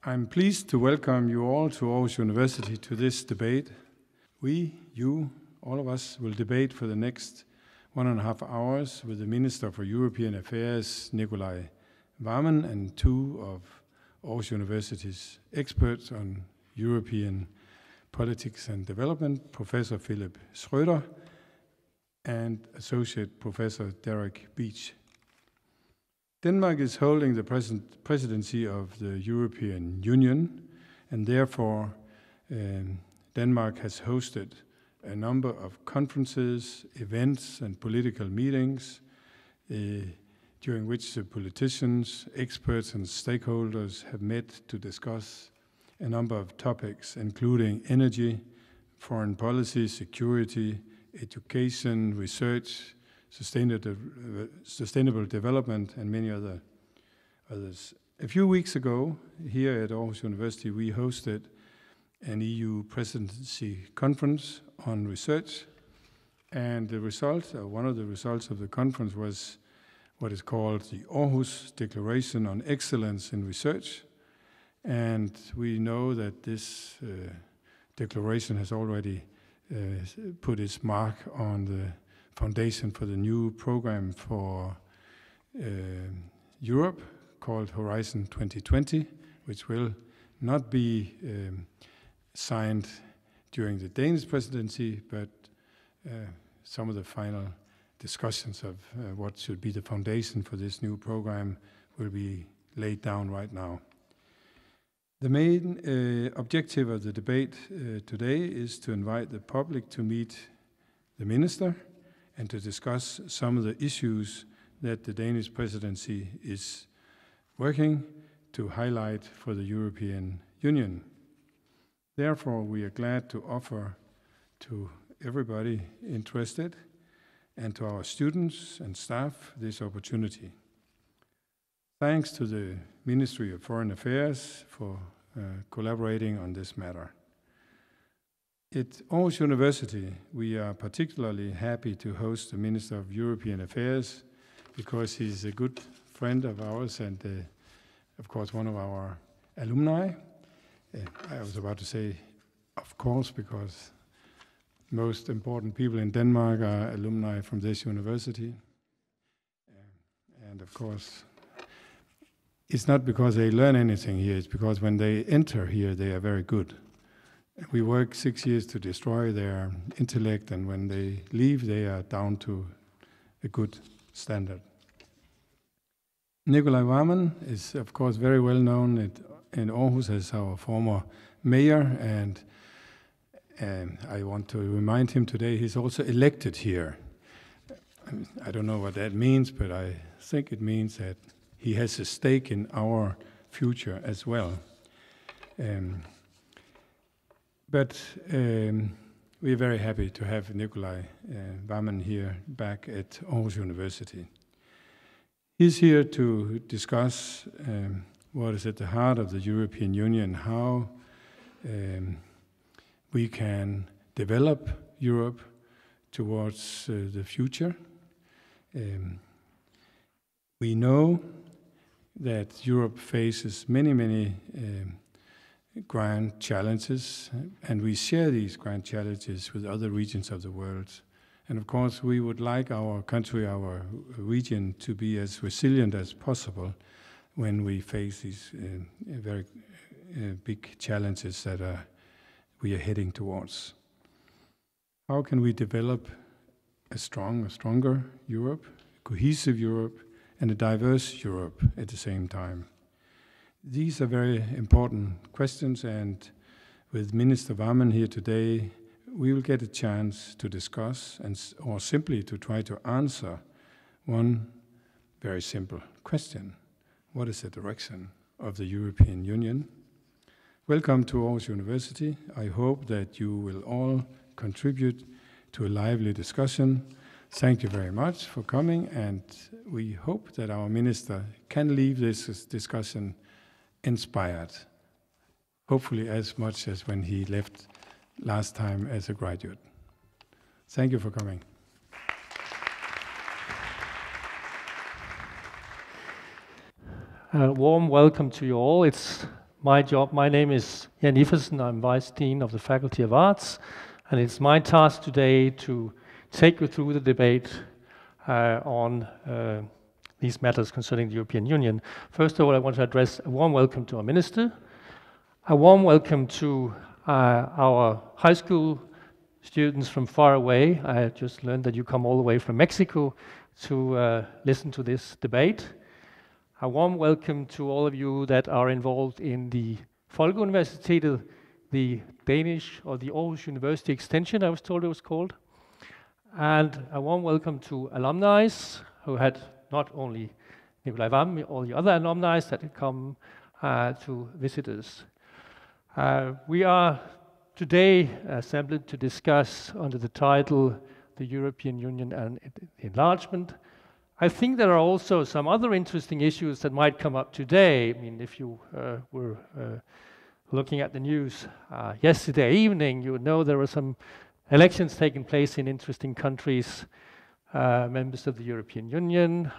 I'm pleased to welcome you all to Aarhus University to this debate. All of us will debate for the next 1.5 hours with the Minister for European Affairs, Nicolai Wammen, and two of Aarhus University's experts on European politics and development, Professor Philip Schröder and Associate Professor Derek Beach. Denmark is holding the presidency of the European Union, and therefore Denmark has hosted a number of conferences, events, and political meetings during which the politicians, experts, and stakeholders have met to discuss a number of topics, including energy, foreign policy, security, education, research, sustainable development, and many others. A few weeks ago, here at Aarhus University, we hosted an EU presidency conference on research, and one of the results of the conference was what is called the Aarhus Declaration on Excellence in Research. And we know that this declaration has already put its mark on the foundation for the new program for Europe called Horizon 2020, which will not be signed during the Danish presidency, but some of the final discussions of what should be the foundation for this new program will be laid down right now. The main objective of the debate today is to invite the public to meet the minister and to discuss some of the issues that the Danish presidency is working to highlight for the European Union. Therefore, we are glad to offer to everybody interested and to our students and staff this opportunity. Thanks to the Ministry of Foreign Affairs for collaborating on this matter. At Aarhus University, we are particularly happy to host the Minister of European Affairs because he's a good friend of ours and, of course, one of our alumni. I was about to say, of course, because most important people in Denmark are alumni from this university. And, of course, it's not because they learn anything here, it's because when they enter here, they are very good. We work 6 years to destroy their intellect, and when they leave, they are down to a good standard. Nicolai Wammen is, of course, very well known in Aarhus as our former mayor, and I want to remind him today he's also elected here. I don't know what that means, but I think it means that he has a stake in our future as well. But we're very happy to have Nicolai Wammen here back at Aarhus University. He's here to discuss what is at the heart of the European Union, how we can develop Europe towards the future. We know that Europe faces many grand challenges, and we share these grand challenges with other regions of the world. And of course, we would like our country, our region, to be as resilient as possible when we face these very big challenges that we are heading towards. How can we develop a stronger Europe, a cohesive Europe, and a diverse Europe at the same time? These are very important questions, and with Minister Wammen here today, we will get a chance to discuss or simply to try to answer one very simple question. What is the direction of the European Union? Welcome to Aarhus University. I hope that you will all contribute to a lively discussion. Thank you very much for coming, and we hope that our minister can leave this discussion inspired, hopefully as much as when he left last time as a graduate. Thank you for coming. A warm welcome to you all. It's My name is Jan Iversen. I'm Vice Dean of the Faculty of Arts, and it's my task today to take you through the debate on these matters concerning the European Union. First of all, I want to address a warm welcome to our Minister, a warm welcome to our high school students from far away. I just learned that you come all the way from Mexico to listen to this debate. A warm welcome to all of you that are involved in the Folkeuniversitetet, the Danish or the Aarhus University Extension, I was told it was called. And a warm welcome to alumni who had not only Nikolai Wammen, all the other alumni that had come to visit us. We are today assembled to discuss under the title, the European Union and Enlargement. I think there are also some other interesting issues that might come up today. I mean, if you were looking at the news yesterday evening, you would know there were some elections taking place in interesting countries, members of the European Union,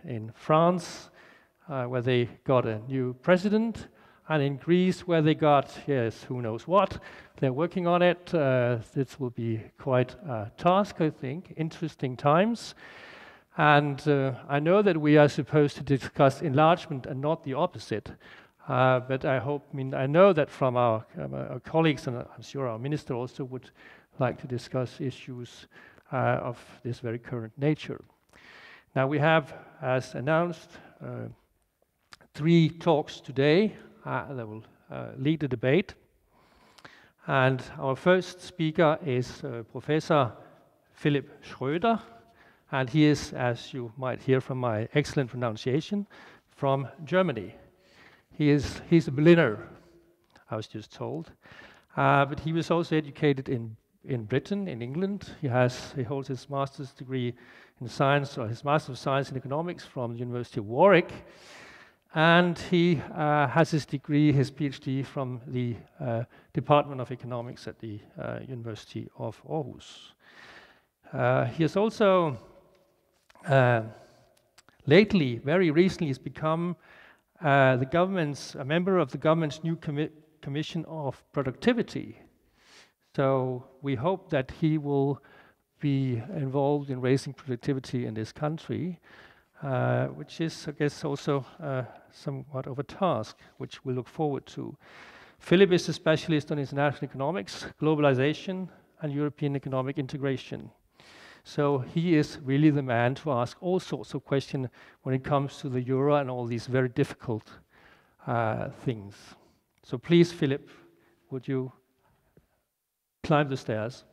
in France, where they got a new president, and in Greece, where they got, yes, who knows what. They're working on it. This will be quite a task, I think. Interesting times. And I know that we are supposed to discuss enlargement and not the opposite. But I know that from our colleagues, and I'm sure our minister also would like to discuss issues of this very current nature. Now we have, as announced, 3 talks today that will lead the debate. And our first speaker is Professor Philipp Schröder. And he is, as you might hear from my excellent pronunciation, from Germany. He's a Berliner, I was just told. But he was also educated in Britain, in England. He holds his master's degree in science, or his master of science in economics from the University of Warwick. And he has his degree, his PhD, from the Department of Economics at the University of Aarhus. He has also very recently, has become a member of the government's new Commission of Productivity. So we hope that he will be involved in raising productivity in this country, which is, I guess, also somewhat of a task, which we look forward to. Philip is a specialist on international economics, globalization, and European economic integration. So he is really the man to ask all sorts of questions when it comes to the euro and all these very difficult things. So please, Philip, would you climb the stairs?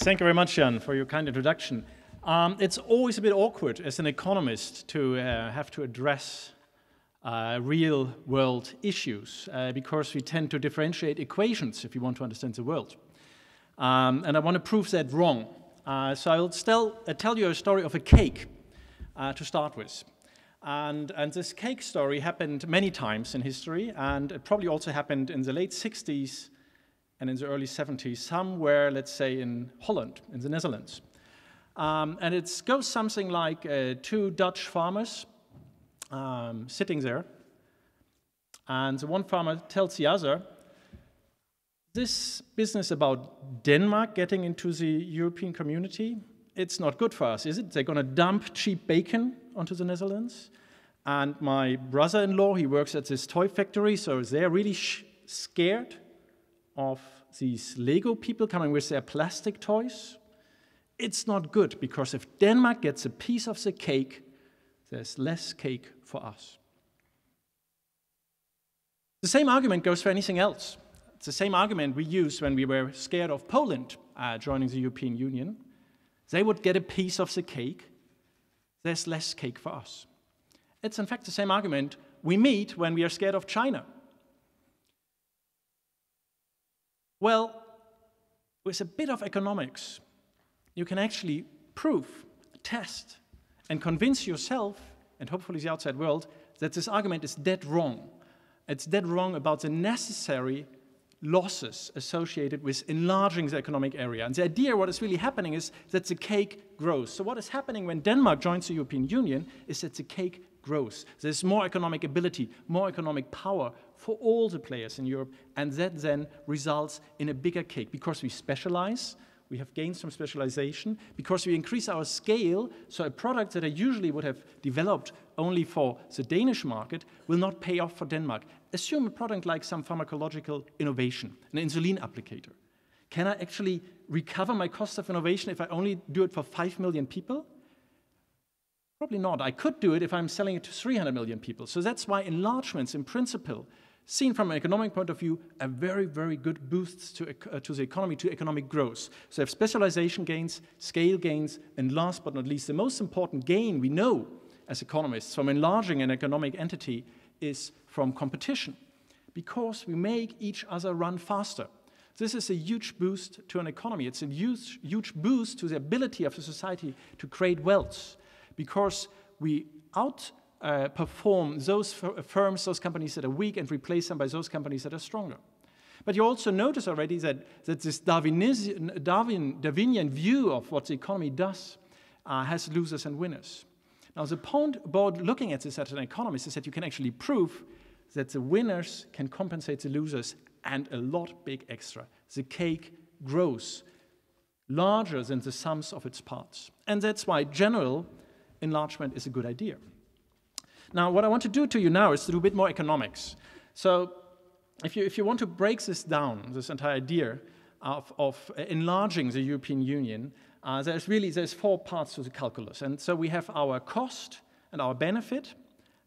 Thank you very much, Jan, for your kind introduction. It's always a bit awkward as an economist to have to address real-world issues because we tend to differentiate equations if you want to understand the world. And I want to prove that wrong. So I'll tell you a story of a cake to start with. And this cake story happened many times in history, and it probably also happened in the late 60s and in the early 70s, somewhere, let's say, in Holland, in the Netherlands. And it goes something like 2 Dutch farmers sitting there, and the one farmer tells the other, this business about Denmark getting into the European community, it's not good for us, is it? They're going to dump cheap bacon onto the Netherlands, and my brother-in-law, he works at this toy factory, so they're really scared of these Lego people coming with their plastic toys. It's not good, because if Denmark gets a piece of the cake, there's less cake for us. The same argument goes for anything else. It's the same argument we used when we were scared of Poland joining the European Union. They would get a piece of the cake, there's less cake for us. It's in fact the same argument we meet when we are scared of China. Well, with a bit of economics, you can actually prove, test, and convince yourself, and hopefully the outside world, that this argument is dead wrong. It's dead wrong about the necessary losses associated with enlarging the economic area. And the idea, what is really happening is that the cake grows. So what is happening when Denmark joins the European Union is that the cake grows. There's more economic ability, more economic power for all the players in Europe, and that then results in a bigger cake because we specialize. We have gained some specialization because we increase our scale, so a product that I usually would have developed only for the Danish market will not pay off for Denmark. Assume a product like some pharmacological innovation, an insulin applicator. Can I actually recover my cost of innovation if I only do it for 5 million people? Probably not. I could do it if I'm selling it to 300 million people. So that's why enlargements, in principle, seen from an economic point of view, are very, very good boosts to the economy, to economic growth. So you have specialization gains, scale gains, and last but not least, the most important gain we know as economists from enlarging an economic entity is from competition, because we make each other run faster. This is a huge boost to an economy. It's a huge boost to the ability of the society to create wealth, because we outperform those firms, those companies that are weak, and replace them by those companies that are stronger. But you also notice already that this Darwinian view of what the economy does has losers and winners. Now, the point about looking at this as an economist is that you can actually prove that the winners can compensate the losers, and a lot big extra. The cake grows larger than the sums of its parts. And that's why general enlargement is a good idea. Now, what I want to do to you now is to do a bit more economics. So if you want to break this down, this entire idea of enlarging the European Union, there's 4 parts to the calculus. And so we have our cost and our benefit,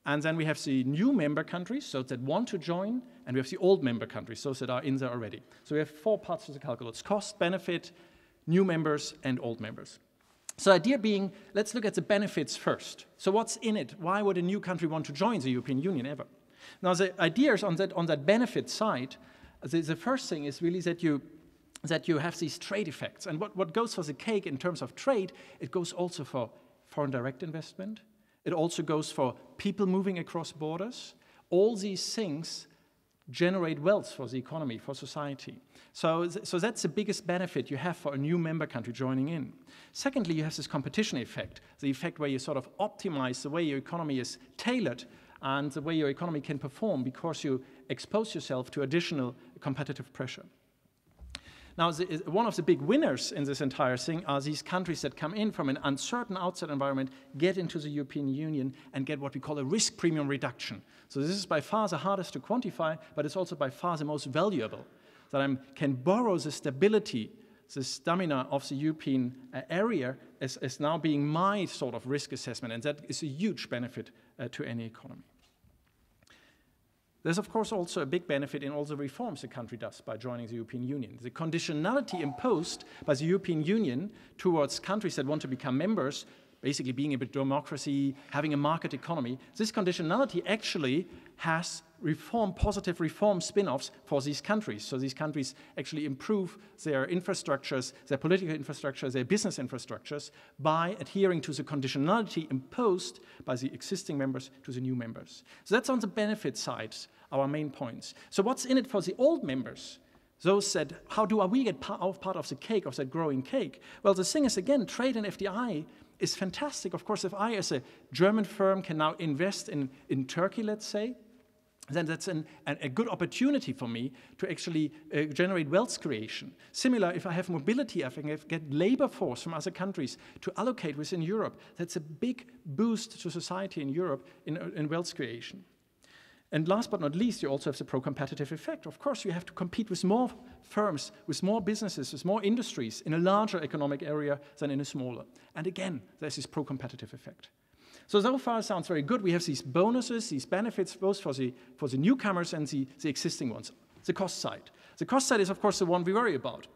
and then we have the new member countries, those that want to join, and we have the old member countries, those that are in there already. So we have 4 parts to the calculus: cost, benefit, new members, and old members. So the idea being, let's look at the benefits first. So what's in it? Why would a new country want to join the European Union ever? Now, the idea is on that benefit side, the first thing is really that you have these trade effects. And what goes for the cake in terms of trade, it goes also for foreign direct investment. It also goes for people moving across borders. All these things generate wealth for the economy, for society. So that's the biggest benefit you have for a new member country joining in. Secondly, you have this competition effect, the effect where you sort of optimize the way your economy is tailored and the way your economy can perform because you expose yourself to additional competitive pressure. Now, one of the big winners in this entire thing are these countries that come in from an uncertain outside environment, get into the European Union, and get what we call a risk premium reduction. So this is by far the hardest to quantify, but it's also by far the most valuable, that I can borrow the stability, the stamina of the European area as now being my sort of risk assessment, and that is a huge benefit to any economy. There's, of course, also a big benefit in all the reforms the country does by joining the European Union. The conditionality imposed by the European Union towards countries that want to become members, basically being a bit democracy, having a market economy, this conditionality actually has positive reform spin-offs for these countries. So these countries actually improve their infrastructures, their political infrastructures, their business infrastructures by adhering to the conditionality imposed by the existing members to the new members. So that's on the benefit side, our main points. So what's in it for the old members? Those said, how do we get part of the cake, of that growing cake? Well, the thing is, again, trade and FDI is fantastic. Of course, if I, as a German firm, can now invest in Turkey, let's say, then that's a good opportunity for me to actually generate wealth creation. Similar, if I have mobility, I can get labor force from other countries to allocate within Europe. That's a big boost to society in Europe in wealth creation. And last but not least, you also have the pro-competitive effect. Of course, you have to compete with more firms, with more businesses, with more industries in a larger economic area than in a smaller. And again, there's this pro-competitive effect. So far it sounds very good. We have these bonuses, these benefits, both for the newcomers and the existing ones. The cost side. The cost side is, of course, the one we worry about.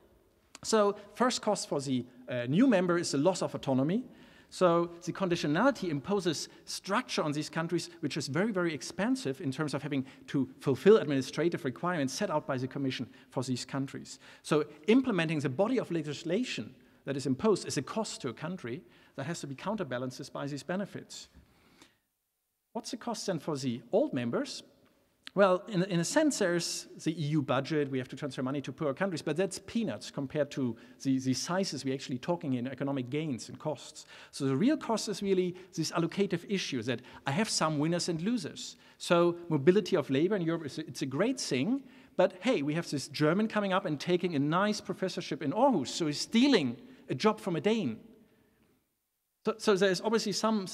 So first cost for the new member is the loss of autonomy. So the conditionality imposes structure on these countries, which is very, very expensive in terms of having to fulfill administrative requirements set out by the Commission for these countries. So implementing the body of legislation that is imposed is a cost to a country that has to be counterbalanced by these benefits. What's the cost then for the old members? Well, in a sense, there's the EU budget. We have to transfer money to poorer countries, but that's peanuts compared to the sizes we're actually talking in economic gains and costs. So the real cost is really this allocative issue that I have some winners and losers. So mobility of labor in Europe, it's a great thing, but hey, we have this German coming up and taking a nice professorship in Aarhus, so he's stealing a job from a Dane. So there's obviously some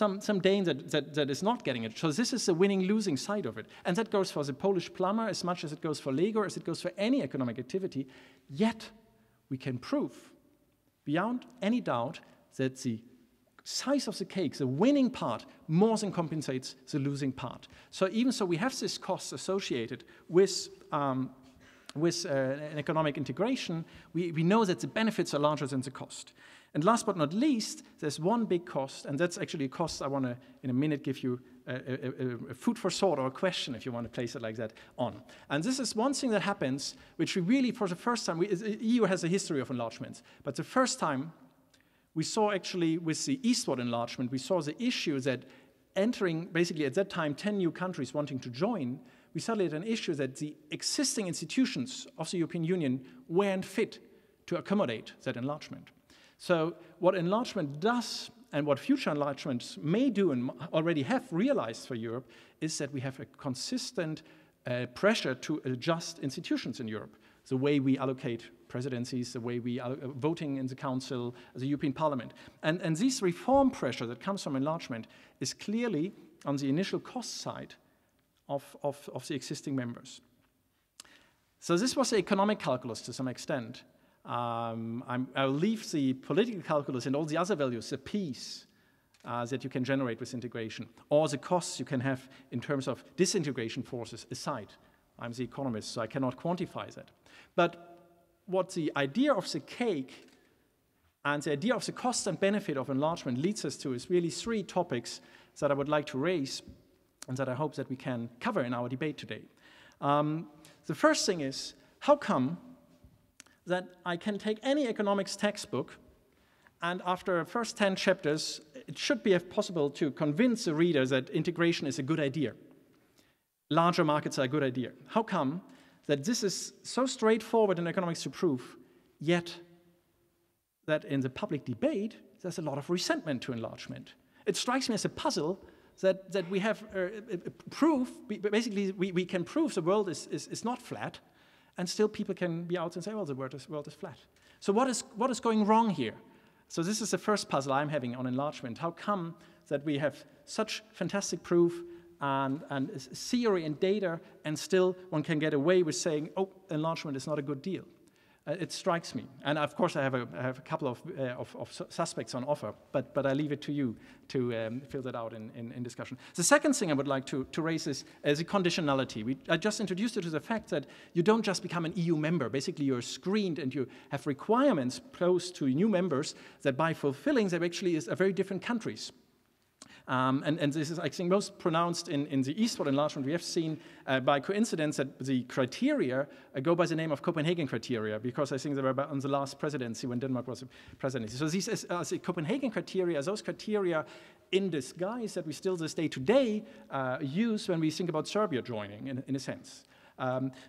Dane that is not getting it. So this is the winning-losing side of it. And that goes for the Polish plumber as much as it goes for Lego, as it goes for any economic activity. Yet we can prove, beyond any doubt, that the size of the cake, the winning part, more than compensates the losing part. So even so we have this cost associated with an economic integration, we know that the benefits are larger than the cost. And last but not least, there's one big cost, and that's actually a cost I want to, in a minute, give you a food for thought or a question, if you want to place it like that, on. And this is one thing that happens, which we really, for the first time, the EU has a history of enlargements, but the first time we saw actually with the eastward enlargement, we saw the issue that entering, basically at that time, 10 new countries wanting to join, we suddenly had an issue that the existing institutions of the European Union weren't fit to accommodate that enlargement. So what enlargement does, and what future enlargements may do and already have realized for Europe, is that we have a consistent pressure to adjust institutions in Europe. The way we allocate presidencies, the way we are voting in the Council, the European Parliament. And this reform pressure that comes from enlargement is clearly on the initial cost side of the existing members. So this was the economic calculus to some extent. I'll leave the political calculus and all the other values, the peace that you can generate with integration, or the costs you can have in terms of disintegration forces aside. I'm the economist, so I cannot quantify that. But what the idea of the cake and the idea of the cost and benefit of enlargement leads us to is really three topics that I would like to raise and that I hope that we can cover in our debate today. The first thing is, how come that I can take any economics textbook and after the first 10 chapters, it should be possible to convince the reader that integration is a good idea. Larger markets are a good idea. How come that this is so straightforward in economics to prove, yet that in the public debate, there's a lot of resentment to enlargement? It strikes me as a puzzle that we have proof, basically we can prove the world is not flat, and still people can be out and say, well, the world is flat. So what is going wrong here? So this is the first puzzle I'm having on enlargement. How come that we have such fantastic proof and theory and data, and still one can get away with saying, oh, enlargement is not a good deal? It strikes me. And of course, I have a couple of suspects on offer, but I leave it to you to fill that out in discussion. The second thing I would like to raise is the conditionality. I just introduced you to the fact that you don't just become an EU member. Basically, you're screened and you have requirements posed to new members that by fulfilling, they actually are very different countries. And this is, I think, most pronounced in the eastward enlargement. We have seen by coincidence that the criteria go by the name of Copenhagen criteria, because I think they were on the last presidency when Denmark was a presidency. So these the Copenhagen criteria, those criteria in disguise that we still this day today use when we think about Serbia joining, in a sense.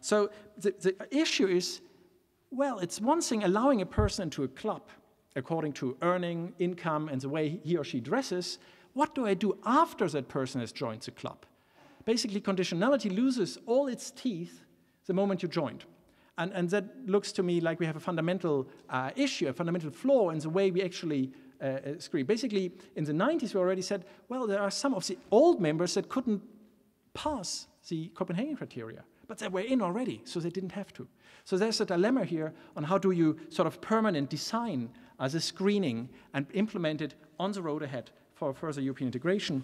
So the issue is, well, it's one thing allowing a person into a club according to earning, income, and the way he or she dresses. What do I do after that person has joined the club? Basically, conditionality loses all its teeth the moment you joined. And that looks to me like we have a fundamental issue, a fundamental flaw in the way we actually screen. Basically, in the 90s, we already said, well, there are some of the old members that couldn't pass the Copenhagen criteria, but they were in already, so they didn't have to. So there's a dilemma here on how do you sort of permanent design as a screening and implement it on the road ahead for further European integration.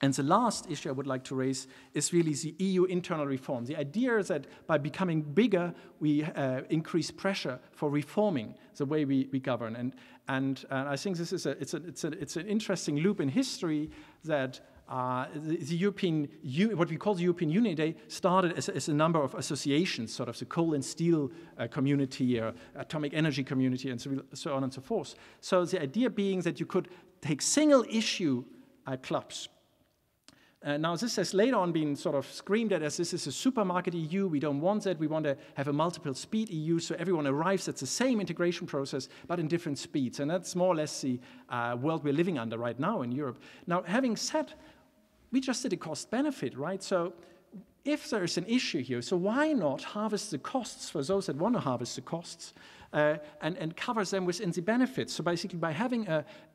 And the last issue I would like to raise is really the EU internal reform. The idea is that by becoming bigger, we increase pressure for reforming the way we govern. And I think this is it's an interesting loop in history that the European, what we call the European Union today, started as a number of associations, sort of the coal and steel community, atomic energy community, and so on and so forth. So the idea being that you could take single issue clubs Now this has later on been sort of screamed at as this is a supermarket EU, we don't want that, we want to have a multiple speed EU so everyone arrives at the same integration process but in different speeds. And that's more or less the world we're living under right now in Europe. Now, having said, we just did a cost benefit, right? So if there's an issue here, so why not harvest the costs for those that want to harvest the costs and covers them within the benefits? So basically by having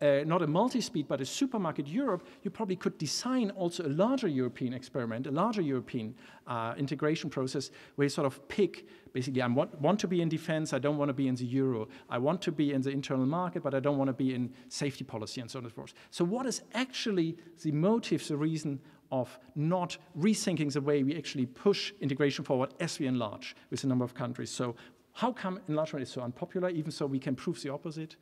not a multi-speed but a supermarket Europe, you probably could design also a larger European experiment, a larger European integration process where you sort of pick, basically I want to be in defense, I don't want to be in the euro, I want to be in the internal market, but I don't want to be in safety policy and so on and so forth. So what is actually the motive, the reason of not rethinking the way we actually push integration forward as we enlarge with a number of countries? So how come enlargement is so unpopular, even so we can prove the opposite?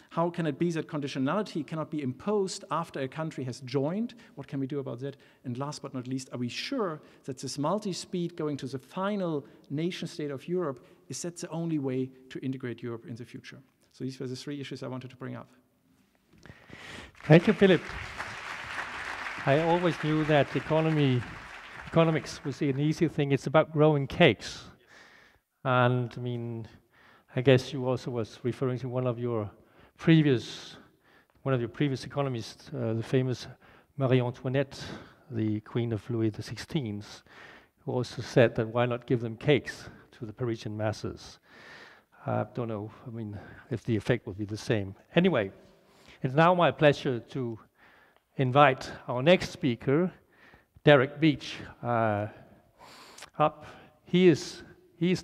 How can it be that conditionality cannot be imposed after a country has joined? What can we do about that? And last but not least, are we sure that this multi-speed going to the final nation state of Europe, is that the only way to integrate Europe in the future? So these were the three issues I wanted to bring up. Thank you, Philip. I always knew that economics was an easy thing. It's about growing cakes. And I mean, I guess you also was referring to one of your previous economists, the famous Marie Antoinette, the Queen of Louis XVI, who also said that why not give them cakes to the Parisian masses? I don't know, I mean, if the effect will be the same. Anyway, it's now my pleasure to invite our next speaker, Derek Beach, up. He's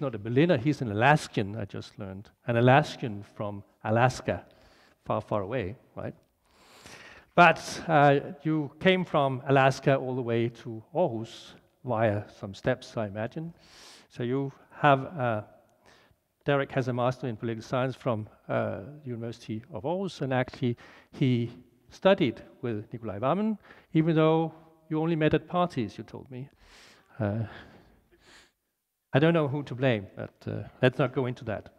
not a Berliner, he's an Alaskan, I just learned. An Alaskan from Alaska, far, far away, right? But you came from Alaska all the way to Aarhus via some steps, I imagine. So you have, Derek has a master in political science from the University of Aarhus, and actually he studied with Nikolai Wammen, even though you only met at parties, you told me. I don't know who to blame, but let's not go into that.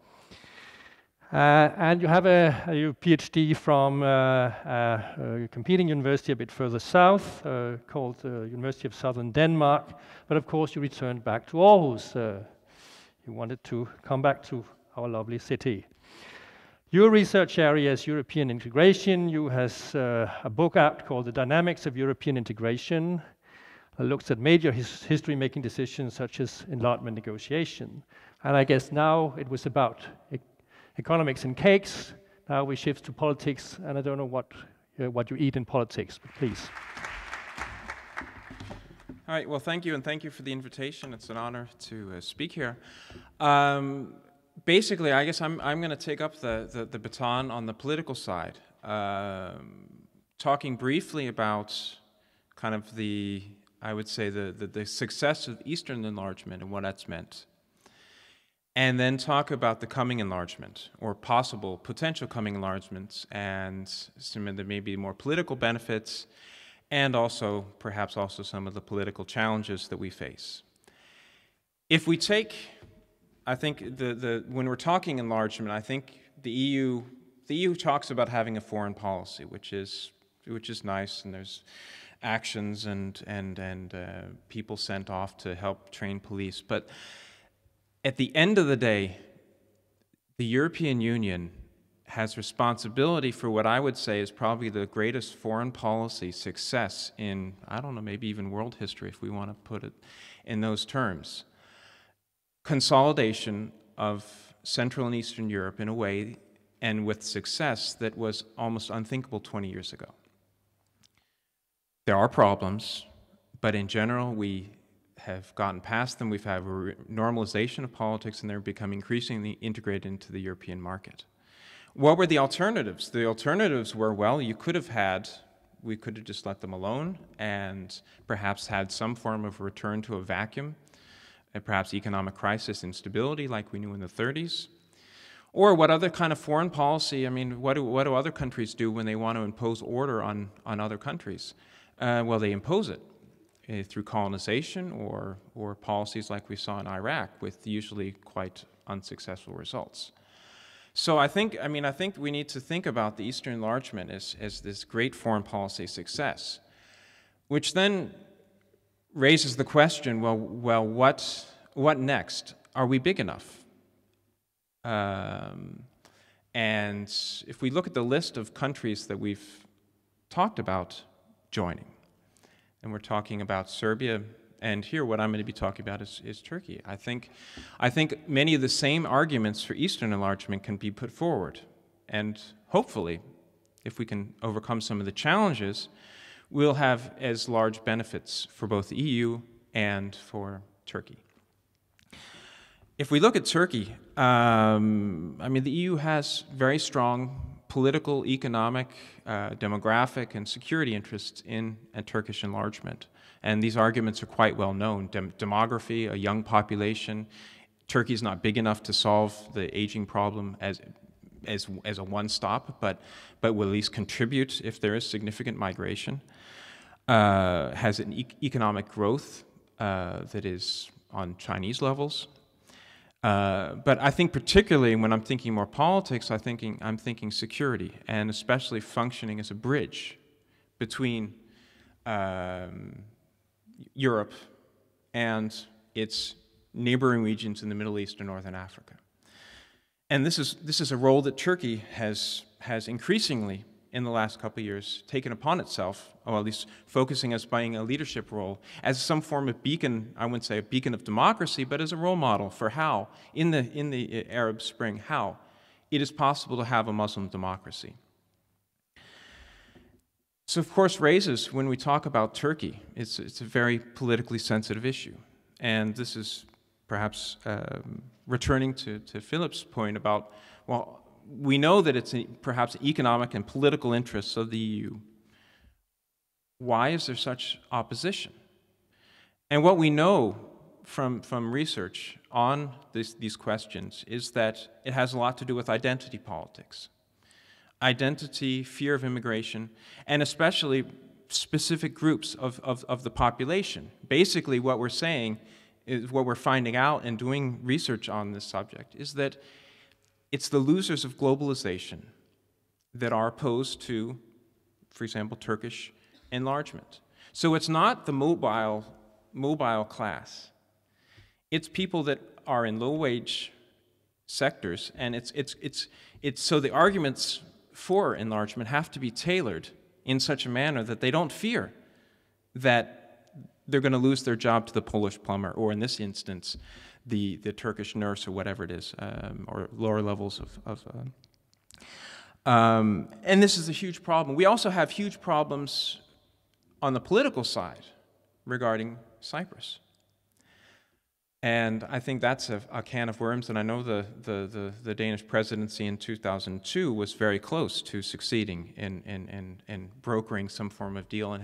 And you have your PhD from a competing university a bit further south, called University of Southern Denmark, but of course you returned back to Aarhus. You wanted to come back to our lovely city. Your research area is European integration. You have a book out called The Dynamics of European Integration. It looks at major history-making decisions such as enlargement negotiation. And I guess now it was about economics and cakes. Now we shift to politics, and I don't know what you eat in politics, but please. All right, well, thank you, and thank you for the invitation. It's an honor to speak here. Basically, I guess I'm going to take up the baton on the political side, talking briefly about kind of I would say the success of Eastern enlargement and what that's meant, and then talk about the coming enlargement or potential coming enlargements and some of the maybe more political benefits, and also perhaps also some of the political challenges that we face. If we take, I think when we're talking enlargement, I think the EU talks about having a foreign policy, which is nice, and there's actions and people sent off to help train police. But at the end of the day, the European Union has responsibility for what I would say is probably the greatest foreign policy success in, I don't know, maybe even world history, if we want to put it in those terms. Consolidation of Central and Eastern Europe in a way and with success that was almost unthinkable 20 years ago. There are problems, but in general, we have gotten past them. We've had a normalization of politics, and they're becoming increasingly integrated into the European market. What were the alternatives? The alternatives were, well, we could have just let them alone and perhaps had some form of return to a vacuum, and perhaps economic crisis, instability like we knew in the 30s. Or what other kind of foreign policy, I mean, what do other countries do when they want to impose order on other countries? Well, they impose it through colonization or policies like we saw in Iraq with usually quite unsuccessful results. So I think we need to think about the Eastern enlargement as this great foreign policy success, which then raises the question, well, what next? Are we big enough? And if we look at the list of countries that we've talked about joining, and we're talking about Serbia, and here what I'm going to be talking about is Turkey. I think many of the same arguments for Eastern enlargement can be put forward, and hopefully, if we can overcome some of the challenges, we'll have as large benefits for both the EU and for Turkey. If we look at Turkey, I mean, the EU has very strong political, economic, demographic, and security interests in a Turkish enlargement. And these arguments are quite well known. Demography, a young population. Turkey is not big enough to solve the aging problem as a one-stop, but will at least contribute if there is significant migration. Has an economic growth that is on Chinese levels. But I think particularly when I'm thinking more politics, I'm thinking security, and especially functioning as a bridge between Europe and its neighboring regions in the Middle East and Northern Africa. And this is a role that Turkey has increasingly in the last couple of years taken upon itself, or at least focusing as playing a leadership role, as some form of beacon, I wouldn't say a beacon of democracy, but as a role model for how, in the Arab Spring, how it is possible to have a Muslim democracy. So of course raises, when we talk about Turkey, it's a very politically sensitive issue. And this is perhaps returning to Philip's point about, well, we know that it's perhaps economic and political interests of the EU. Why is there such opposition? And what we know from research on these questions is that it has a lot to do with identity politics. Identity, fear of immigration, and especially specific groups of the population. Basically what we're saying is, what we're finding out and doing research on this subject is that it's the losers of globalization that are opposed to, for example, Turkish enlargement. So it's not the mobile class. It's people that are in low-wage sectors, and it's so the arguments for enlargement have to be tailored in such a manner that they don't fear that they're going to lose their job to the Polish plumber, or in this instance, the Turkish nurse, or whatever it is, or lower levels and this is a huge problem. We also have huge problems on the political side regarding Cyprus. And I think that's a can of worms, and I know the Danish presidency in 2002 was very close to succeeding in brokering some form of deal, and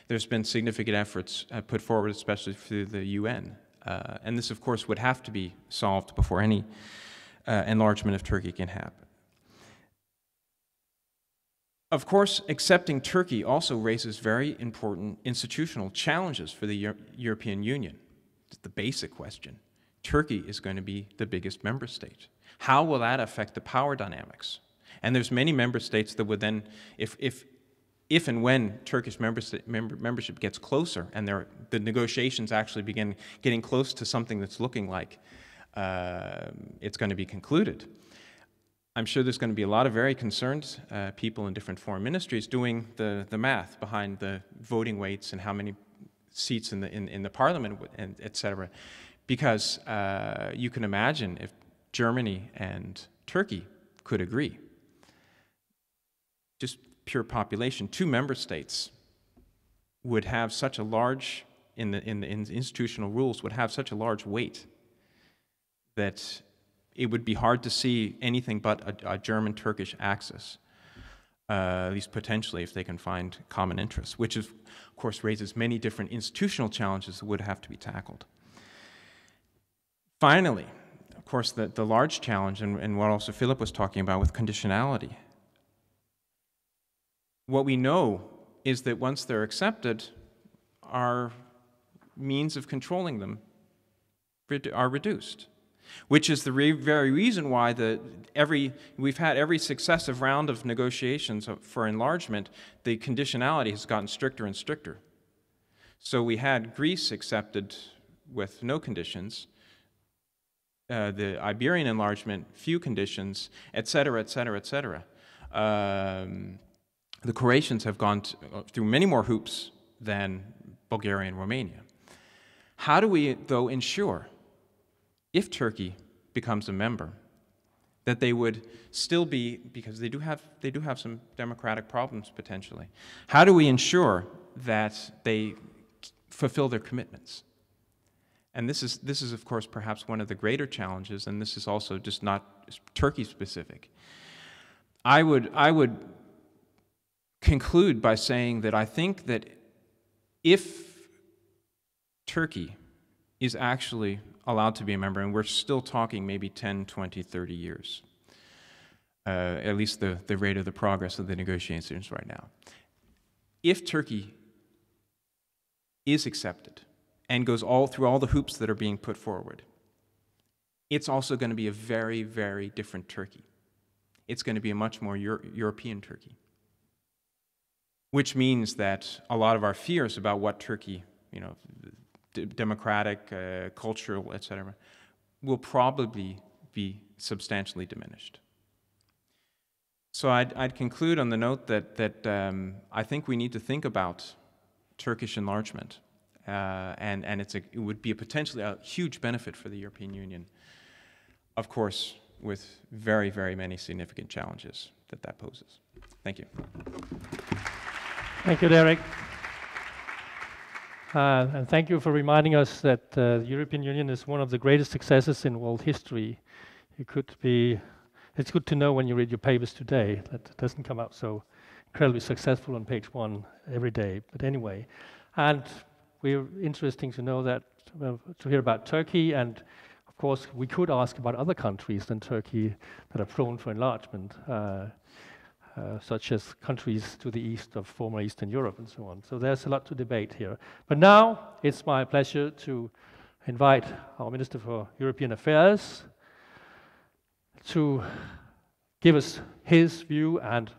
there's been significant efforts put forward, especially through the UN. And this, of course, would have to be solved before any enlargement of Turkey can happen. Of course, accepting Turkey also raises very important institutional challenges for the European Union. It's the basic question. Turkey is going to be the biggest member state. How will that affect the power dynamics? And there's many member states that would then, if and when Turkish membership gets closer, and the negotiations actually begin getting close to something that's looking like it's going to be concluded, I'm sure there's going to be a lot of very concerned people in different foreign ministries doing the math behind the voting weights and how many seats in the parliament, and et cetera, because you can imagine if Germany and Turkey could agree, just pure population, 2 member states would have such a large, in the institutional rules, would have such a large weight that it would be hard to see anything but a German-Turkish axis, at least potentially, if they can find common interests, which of course raises many different institutional challenges that would have to be tackled. Finally, of course, the large challenge, and what also Philip was talking about with conditionality. What we know is that once they're accepted, our means of controlling them are reduced, which is the very reason why we've had every successive round of negotiations for enlargement, the conditionality has gotten stricter and stricter. So we had Greece accepted with no conditions, the Iberian enlargement, few conditions, et cetera, et cetera, et cetera. The Croatians have gone through many more hoops than Bulgaria and Romania. How do we, though, ensure, if Turkey becomes a member, that they would still be, because they do have some democratic problems potentially, how do we ensure that they fulfill their commitments? And this is of course perhaps one of the greater challenges, and this is also just not Turkey specific. I would conclude by saying that I think that if Turkey is actually allowed to be a member, and we're still talking maybe 10, 20, 30 years, at least the rate of the progress of the negotiations right now. If Turkey is accepted and goes through all the hoops that are being put forward, it's also going to be a very, very different Turkey. It's going to be a much more European Turkey, which means that a lot of our fears about what Turkey, democratic, cultural, etc., will probably be substantially diminished. So I'd conclude on the note that I think we need to think about Turkish enlargement, and it would be potentially a huge benefit for the European Union, of course, with very, very many significant challenges that poses. Thank you. Thank you, Derek. And thank you for reminding us that the European Union is one of the greatest successes in world history. It's good to know when you read your papers today that it doesn't come out so incredibly successful on page 1 every day. But anyway, and we're interesting to know that, to hear about Turkey, and of course we could ask about other countries than Turkey that are prone for enlargement, such as countries to the east of former Eastern Europe and so on. So there's a lot to debate here. But now it's my pleasure to invite our Minister for European Affairs to give us his view and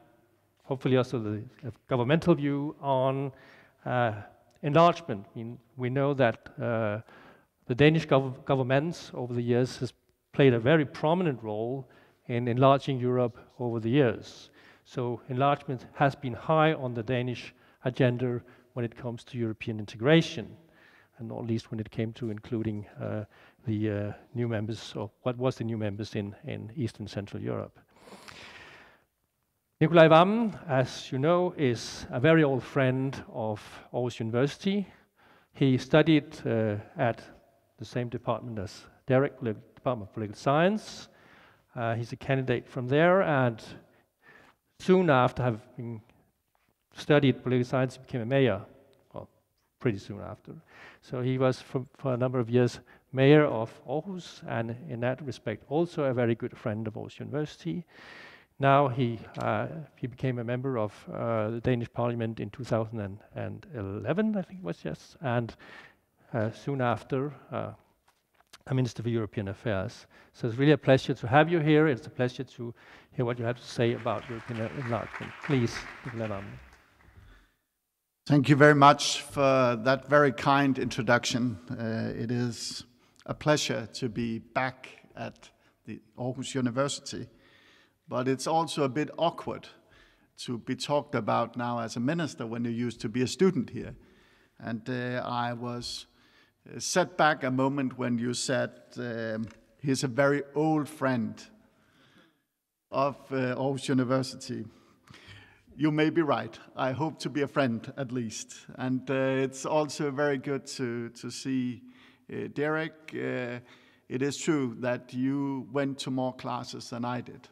hopefully also the governmental view on enlargement. I mean, we know that the Danish governments over the years has played a very prominent role in enlarging Europe over the years. So enlargement has been high on the Danish agenda when it comes to European integration, and not least when it came to including the new members, or what was the new members in Eastern Central Europe. Nicolai Wammen, as you know, is a very old friend of Aarhus University. He studied at the same department as Derek, Department of Political Science. He's a candidate from there, and soon after having studied political science, he became a mayor, well, pretty soon after. So he was, for a number of years, mayor of Aarhus, and in that respect, also a very good friend of Aarhus University. Now he became a member of the Danish Parliament in 2011, I think it was, yes, and soon after, a Minister for European Affairs. So it's really a pleasure to have you here. It's a pleasure to hear what you have to say about European enlargement. Please, Nicolai Wammen. Thank you very much for that very kind introduction. It is a pleasure to be back at the Aarhus University, but it's also a bit awkward to be talked about now as a minister when you used to be a student here. And I was set back a moment when you said he's a very old friend of Aarhus University. You may be right. I hope to be a friend at least. And it's also very good to see Derek. It is true that you went to more classes than I did.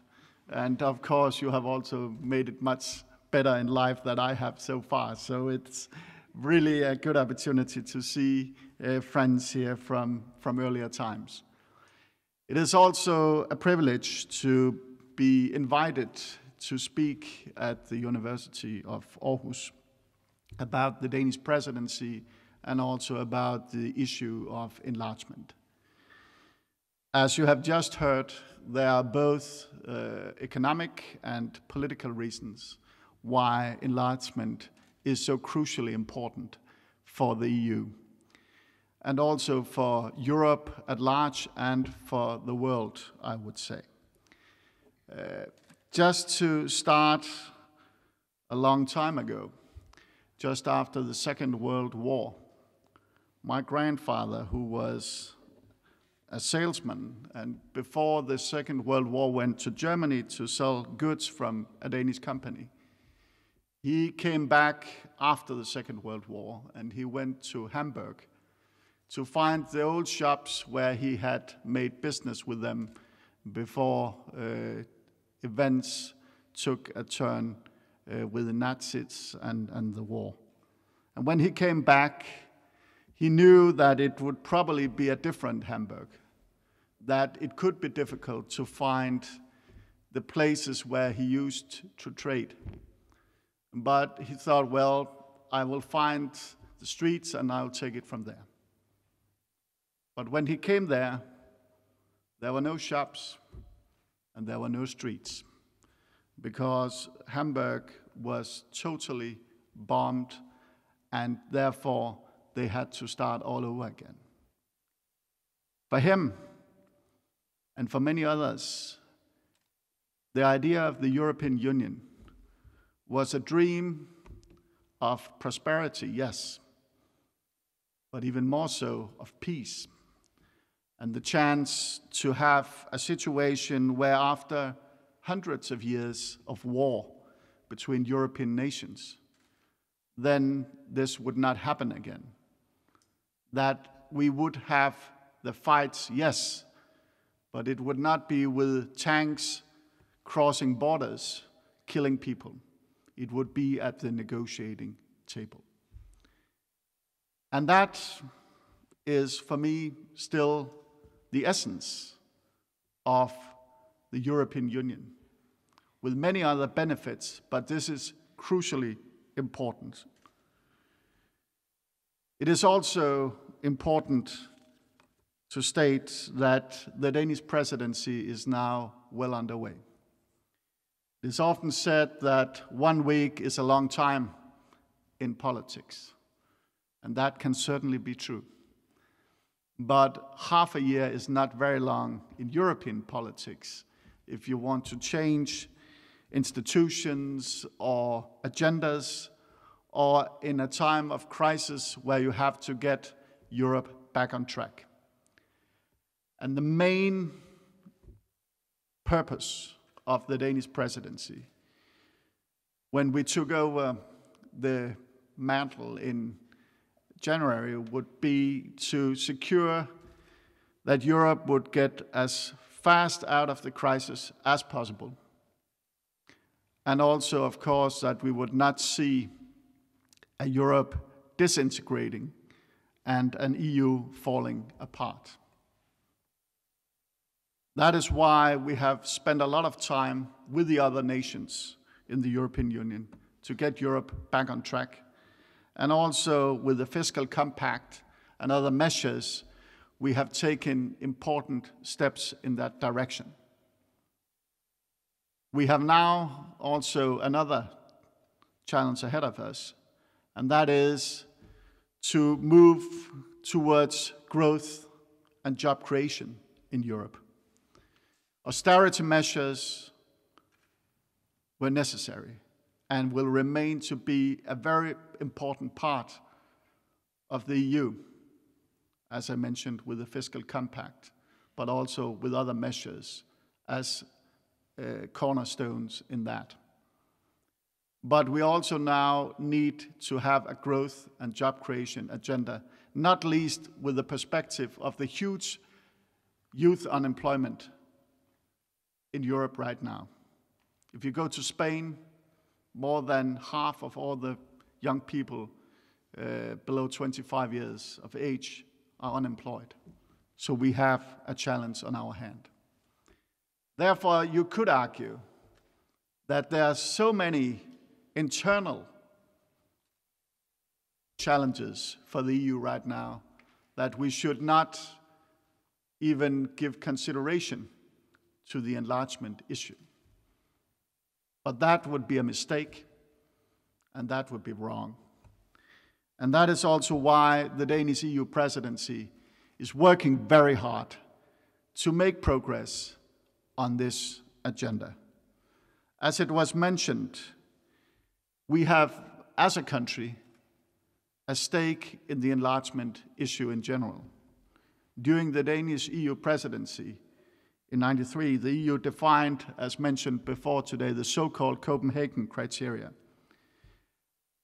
And of course, you have also made it much better in life than I have so far. So it's really a good opportunity to see friends here from earlier times. It is also a privilege to be invited to speak at the University of Aarhus about the Danish presidency and also about the issue of enlargement. As you have just heard, there are both economic and political reasons why enlargement is so crucially important for the EU, and also for Europe at large and for the world, I would say. Just to start a long time ago, just after the Second World War, my grandfather, who was a salesman, and before the Second World War went to Germany to sell goods from a Danish company, he came back after the Second World War, and he went to Hamburg to find the old shops where he had made business with them before events took a turn with the Nazis and the war. And when he came back, he knew that it would probably be a different Hamburg, that it could be difficult to find the places where he used to trade. But he thought, well, I will find the streets and I'll take it from there. But when he came there were no shops and there were no streets, because Hamburg was totally bombed, and therefore they had to start all over again. For him, and for many others, the idea of the European Union was a dream of prosperity, yes, but even more so of peace, and the chance to have a situation where, after hundreds of years of war between European nations, then this would not happen again. That we would have the fights, yes, but it would not be with tanks crossing borders, killing people. It would be at the negotiating table. And that is, for me, still the essence of the European Union, with many other benefits, but this is crucially important. It is also important to state that the Danish presidency is now well underway. It is often said that 1 week is a long time in politics, and that can certainly be true. But half a year is not very long in European politics if you want to change institutions or agendas, or in a time of crisis where you have to get Europe back on track. And the main purpose of the Danish presidency, when we took over the mantle in January, would be to secure that Europe would get as fast out of the crisis as possible. And also, of course, that we would not see a Europe disintegrating and an EU falling apart. That is why we have spent a lot of time with the other nations in the European Union to get Europe back on track. And also with the fiscal compact and other measures, we have taken important steps in that direction. We have now also another challenge ahead of us, and that is to move towards growth and job creation in Europe. Austerity measures were necessary and will remain to be a very important part of the EU, as I mentioned, with the fiscal compact, but also with other measures as cornerstones in that. But we also now need to have a growth and job creation agenda, not least with the perspective of the huge youth unemployment in Europe right now. If you go to Spain, more than half of all the young people below 25 years of age are unemployed. So we have a challenge on our hand. Therefore, you could argue that there are so many internal challenges for the EU right now that we should not even give consideration to the enlargement issue. But that would be a mistake, and that would be wrong. And that is also why the Danish EU presidency is working very hard to make progress on this agenda. As it was mentioned, we have, as a country, a stake in the enlargement issue in general. During the Danish EU presidency in '93, the EU defined, as mentioned before today, the so-called Copenhagen criteria.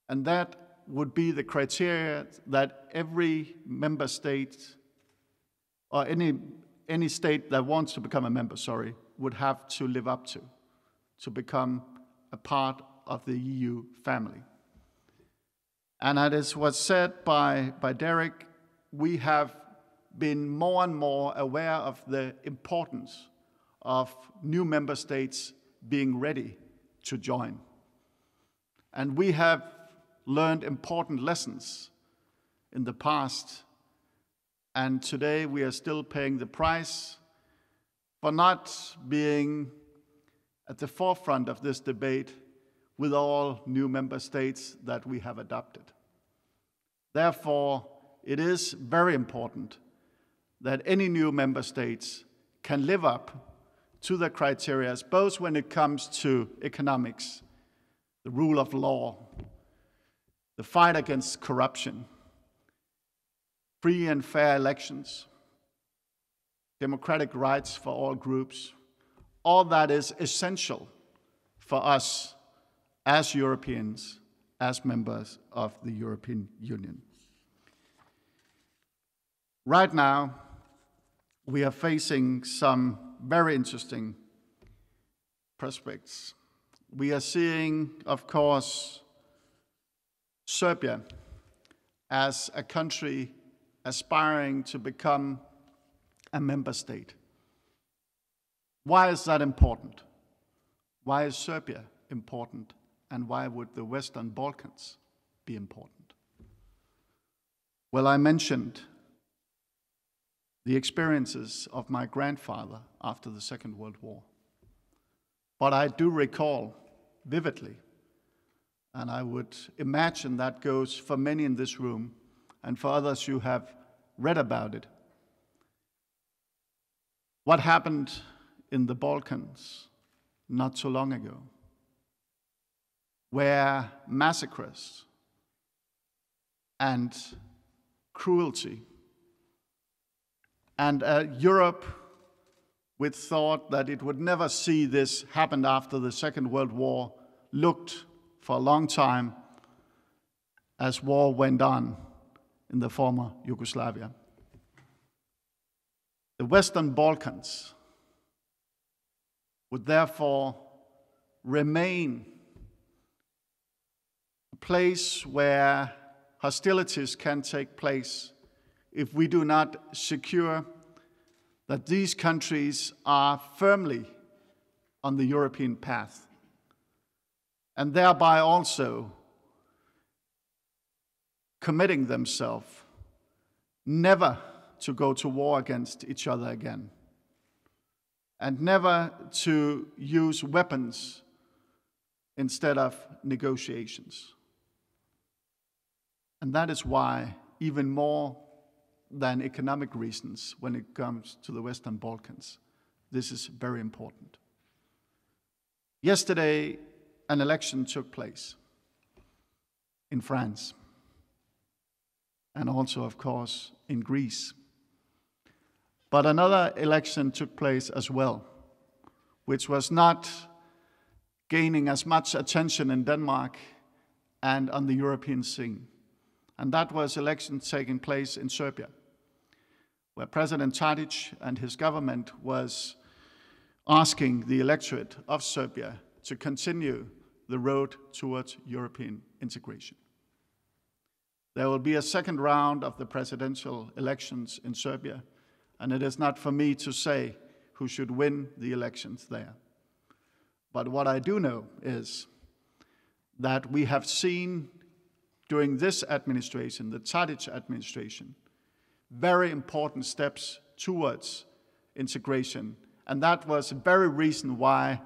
And that would be the criteria that every member state, or any state that wants to become a member, would have to live up to become a part of the EU family. And as was said by Derek, we have been more and more aware of the importance of new member states being ready to join. And we have learned important lessons in the past, and today we are still paying the price for not being at the forefront of this debate with all new member states that we have adopted. Therefore, it is very important that any new member states can live up to the criteria, both when it comes to economics, the rule of law, the fight against corruption, free and fair elections, democratic rights for all groups. All that is essential for us as Europeans, as members of the European Union. Right now, we are facing some very interesting prospects. We are seeing, of course, Serbia as a country aspiring to become a member state. Why is that important? Why is Serbia important? And why would the Western Balkans be important? Well, I mentioned the experiences of my grandfather after the Second World War. But I do recall vividly, and I would imagine that goes for many in this room and for others who have read about it, what happened in the Balkans not so long ago, where massacres and cruelty and Europe, which thought that it would never see this happen after the Second World War, looked for a long time as war went on in the former Yugoslavia. The Western Balkans would therefore remain a place where hostilities can take place if we do not secure that these countries are firmly on the European path, and thereby also committing themselves never to go to war against each other again, and never to use weapons instead of negotiations. And that is why, even more than economic reasons, when it comes to the Western Balkans, this is very important. Yesterday, an election took place in France, and also, of course, in Greece. But another election took place as well, which was not gaining as much attention in Denmark and on the European scene. And that was elections taking place in Serbia, where President Tadic and his government was asking the electorate of Serbia to continue the road towards European integration. There will be a second round of the presidential elections in Serbia, and it is not for me to say who should win the elections there. But what I do know is that we have seen during this administration, the Tadic administration, very important steps towards integration. And that was the very reason why,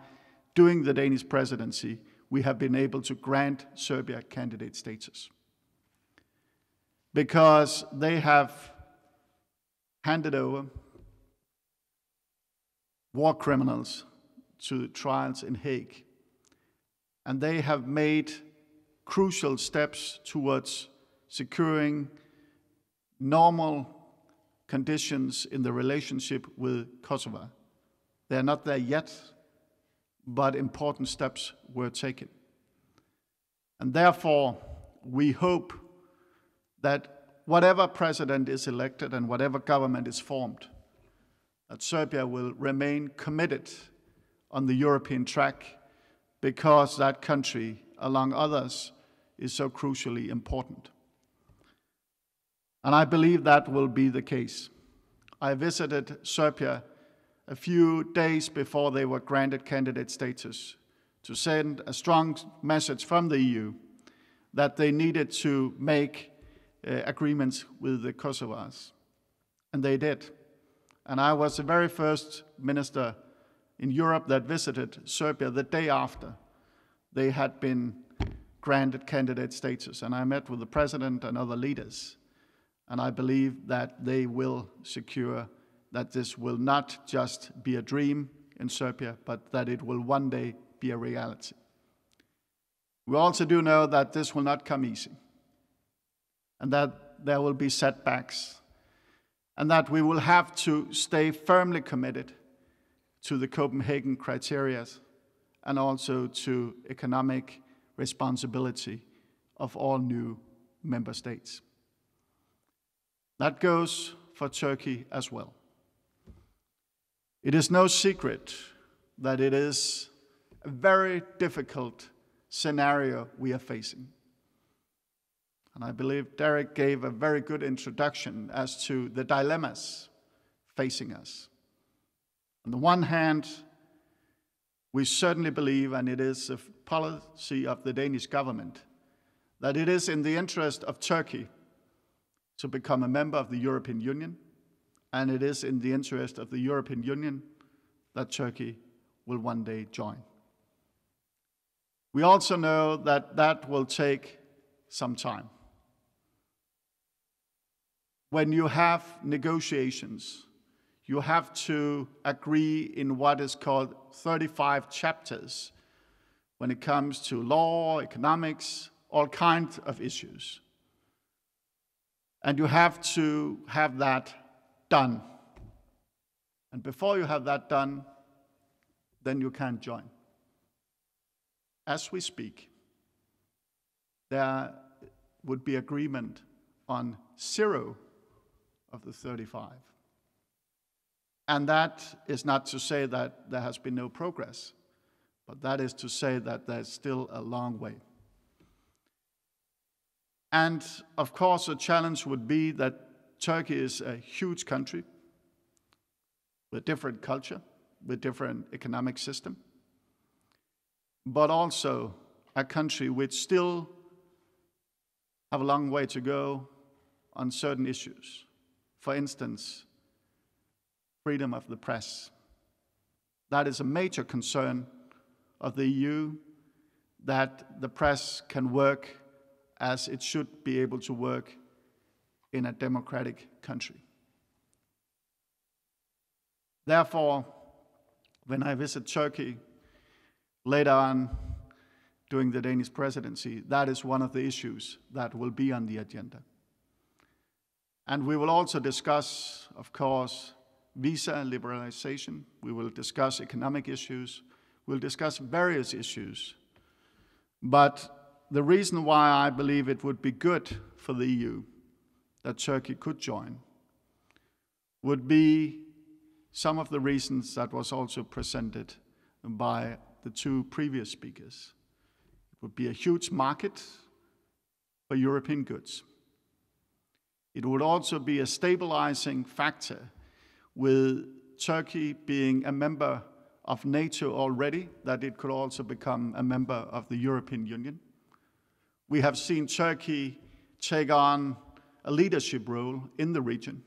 during the Danish presidency, we have been able to grant Serbia candidate status. because they have handed over war criminals to trials in Hague. And they have made crucial steps towards securing normal conditions in the relationship with Kosovo. They are not there yet, but important steps were taken. And therefore, we hope that whatever president is elected and whatever government is formed, that Serbia will remain committed on the European track, because that country, among others, is so crucially important. And I believe that will be the case. I visited Serbia a few days before they were granted candidate status to send a strong message from the EU that they needed to make agreements with the Kosovars. And they did. And I was the very first minister in Europe that visited Serbia the day after they had been granted candidate status. And I met with the president and other leaders. And I believe that they will secure that this will not just be a dream in Serbia, but that it will one day be a reality. We also do know that this will not come easy, and that there will be setbacks, and that we will have to stay firmly committed to the Copenhagen criteria and also to economic responsibility of all new member states. That goes for Turkey as well. It is no secret that it is a very difficult scenario we are facing. And I believe Derek gave a very good introduction as to the dilemmas facing us. On the one hand, we certainly believe, and it is a policy of the Danish government, that it is in the interest of Turkey to become a member of the European Union, and it is in the interest of the European Union that Turkey will one day join. We also know that that will take some time. When you have negotiations, you have to agree in what is called 35 chapters when it comes to law, economics, all kinds of issues. And you have to have that done. And before you have that done, then you can't join. As we speak, there would be agreement on 0 of the 35. And that is not to say that there has been no progress, but that is to say that there's still a long way. And of course, the challenge would be that Turkey is a huge country with different culture, with different economic system, but also a country which still have a long way to go on certain issues. For instance, freedom of the press. That is a major concern of the EU, that the press can work as it should be able to work in a democratic country. Therefore, when I visit Turkey later on during the Danish presidency, that is one of the issues that will be on the agenda. And we will also discuss, of course, visa liberalization. We will discuss economic issues. We'll discuss various issues. But the reason why I believe it would be good for the EU that Turkey could join would be some of the reasons that was also presented by the 2 previous speakers. It would be a huge market for European goods. It would also be a stabilizing factor with Turkey being a member of NATO already, that it could also become a member of the European Union. We have seen Turkey take on a leadership role in the region,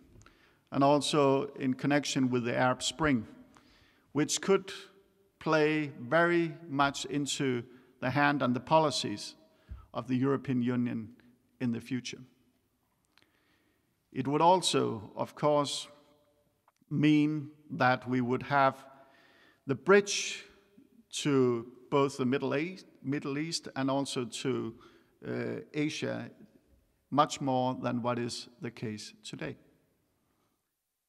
and also in connection with the Arab Spring, which could play very much into the hand and the policies of the European Union in the future. It would also, of course, mean that we would have the bridge to both the Middle East and also to Asia much more than what is the case today.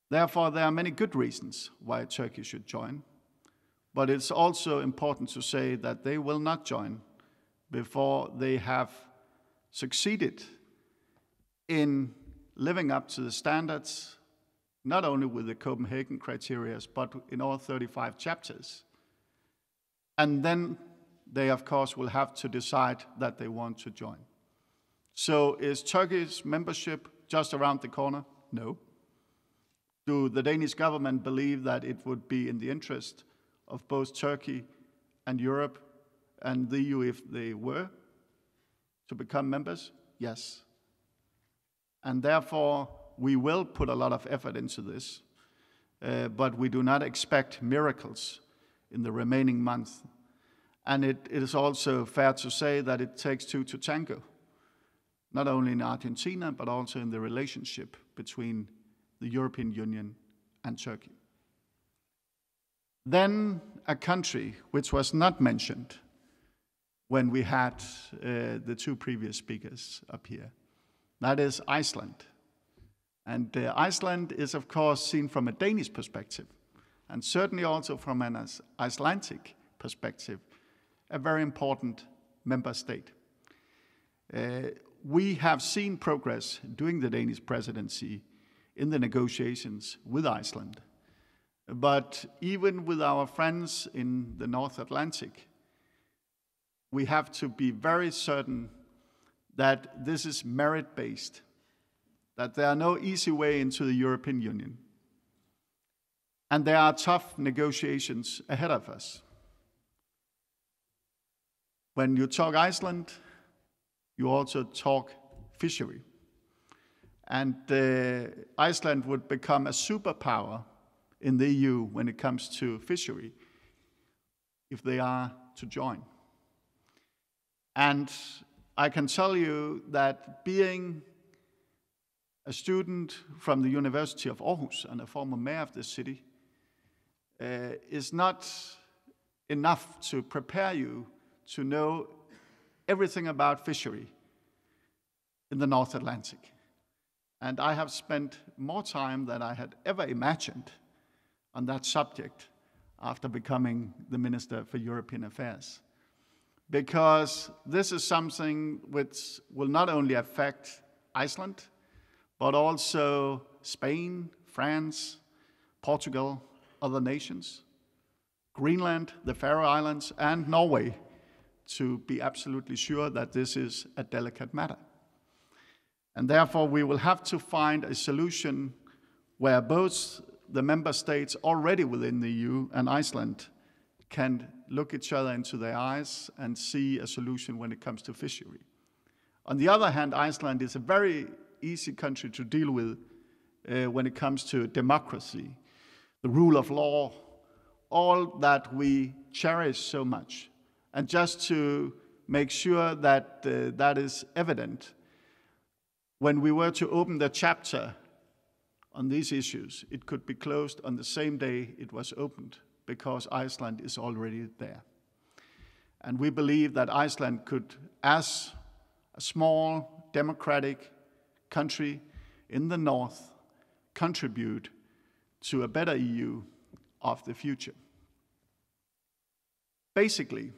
Therefore, there are many good reasons why Turkey should join, but it's also important to say that they will not join before they have succeeded in living up to the standards, not only with the Copenhagen criteria, but in all 35 chapters. And then they, of course, will have to decide that they want to join. So is Turkey's membership just around the corner? No. Do the Danish government believe that it would be in the interest of both Turkey and Europe and the EU if they were to become members? Yes. And therefore, we will put a lot of effort into this, but we do not expect miracles in the remaining month. And it is also fair to say that it takes two to tango, not only in Argentina, but also in the relationship between the European Union and Turkey. Then a country which was not mentioned when we had the two previous speakers up here, that is Iceland. And Iceland is, of course, seen from a Danish perspective, and certainly also from an Icelandic perspective, a very important member state. We have seen progress during the Danish presidency in the negotiations with Iceland. But even with our friends in the North Atlantic, we have to be very certain that this is merit-based, that there are no easy way into the European Union. And there are tough negotiations ahead of us. When you talk Iceland, you also talk fishery. And Iceland would become a superpower in the EU when it comes to fishery, if they are to join. And I can tell you that being a student from the University of Aarhus and a former mayor of this city is not enough to prepare you to know everything about fishery in the North Atlantic. And I have spent more time than I had ever imagined on that subject after becoming the Minister for European Affairs. Because this is something which will not only affect Iceland, but also Spain, France, Portugal, other nations, Greenland, the Faroe Islands, and Norway, to be absolutely sure that this is a delicate matter. And therefore, we will have to find a solution where both the member states already within the EU and Iceland can look each other into their eyes and see a solution when it comes to fishery. On the other hand, Iceland is a very easy country to deal with when it comes to democracy, the rule of law, all that we cherish so much. And just to make sure that that is evident, when we were to open the chapter on these issues, it could be closed on the same day it was opened, because Iceland is already there. And we believe that Iceland could, as a small democratic country in the north, contribute to a better EU of the future. Basically,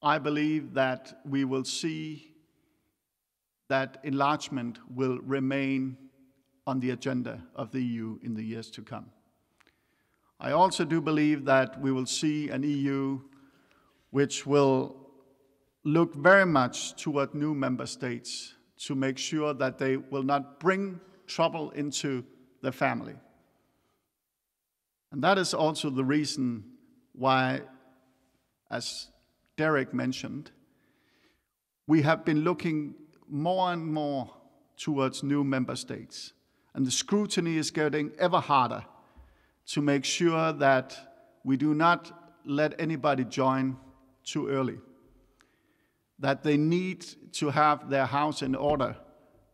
I believe that we will see that enlargement will remain on the agenda of the EU in the years to come. I also do believe that we will see an EU which will look very much toward new member states to make sure that they will not bring trouble into the family. And that is also the reason why, as Derek mentioned, we have been looking more and more towards new member states. And the scrutiny is getting ever harder to make sure that we do not let anybody join too early, that they need to have their house in order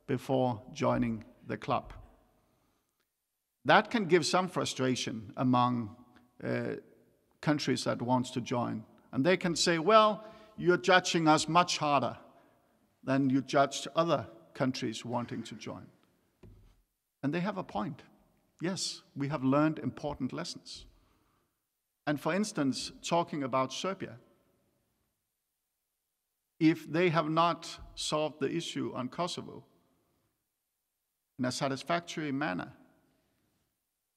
before joining the club. That can give some frustration among countries that wants to join. And they can say, well, you're judging us much harder than you judged other countries wanting to join. And they have a point. Yes, we have learned important lessons. And for instance, talking about Serbia, if they have not solved the issue on Kosovo in a satisfactory manner,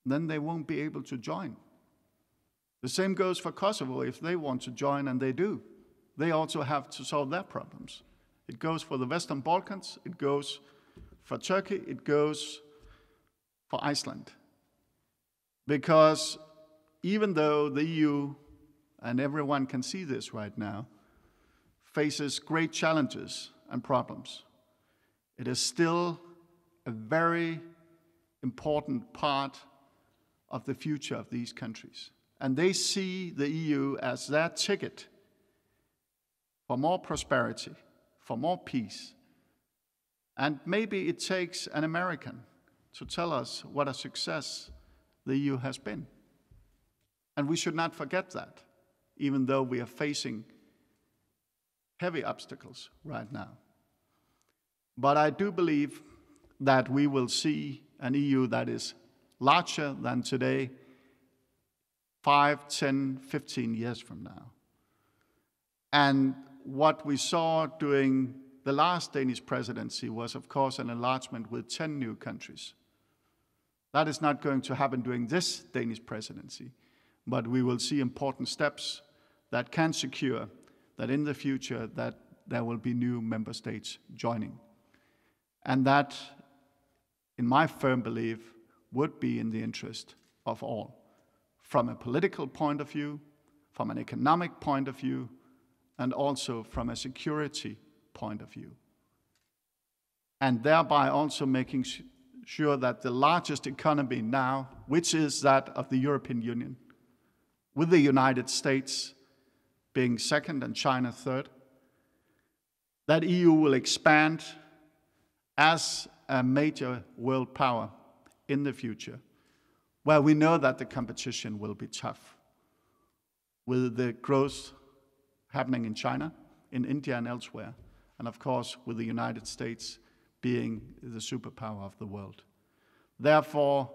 then they won't be able to join. The same goes for Kosovo. If they want to join, and they do, they also have to solve their problems. It goes for the Western Balkans, it goes for Turkey, it goes for Iceland. Because even though the EU, and everyone can see this right now, faces great challenges and problems, it is still a very important part of the future of these countries. And they see the EU as their ticket for more prosperity, for more peace. And maybe it takes an American to tell us what a success the EU has been. And we should not forget that, even though we are facing heavy obstacles right now. But I do believe that we will see an EU that is larger than today 5, 10, 15 years from now. And what we saw during the last Danish presidency was, of course, an enlargement with 10 new countries. That is not going to happen during this Danish presidency, but we will see important steps that can secure that in the future that there will be new member states joining. And that, in my firm belief, would be in the interest of all, from a political point of view, from an economic point of view, and also from a security point of view. And thereby also making sure that the largest economy now, which is that of the European Union, with the United States being second and China third, that EU will expand as a major world power in the future, where we know that the competition will be tough, with the growth happening in China, in India and elsewhere, and of course with the United States being the superpower of the world. Therefore,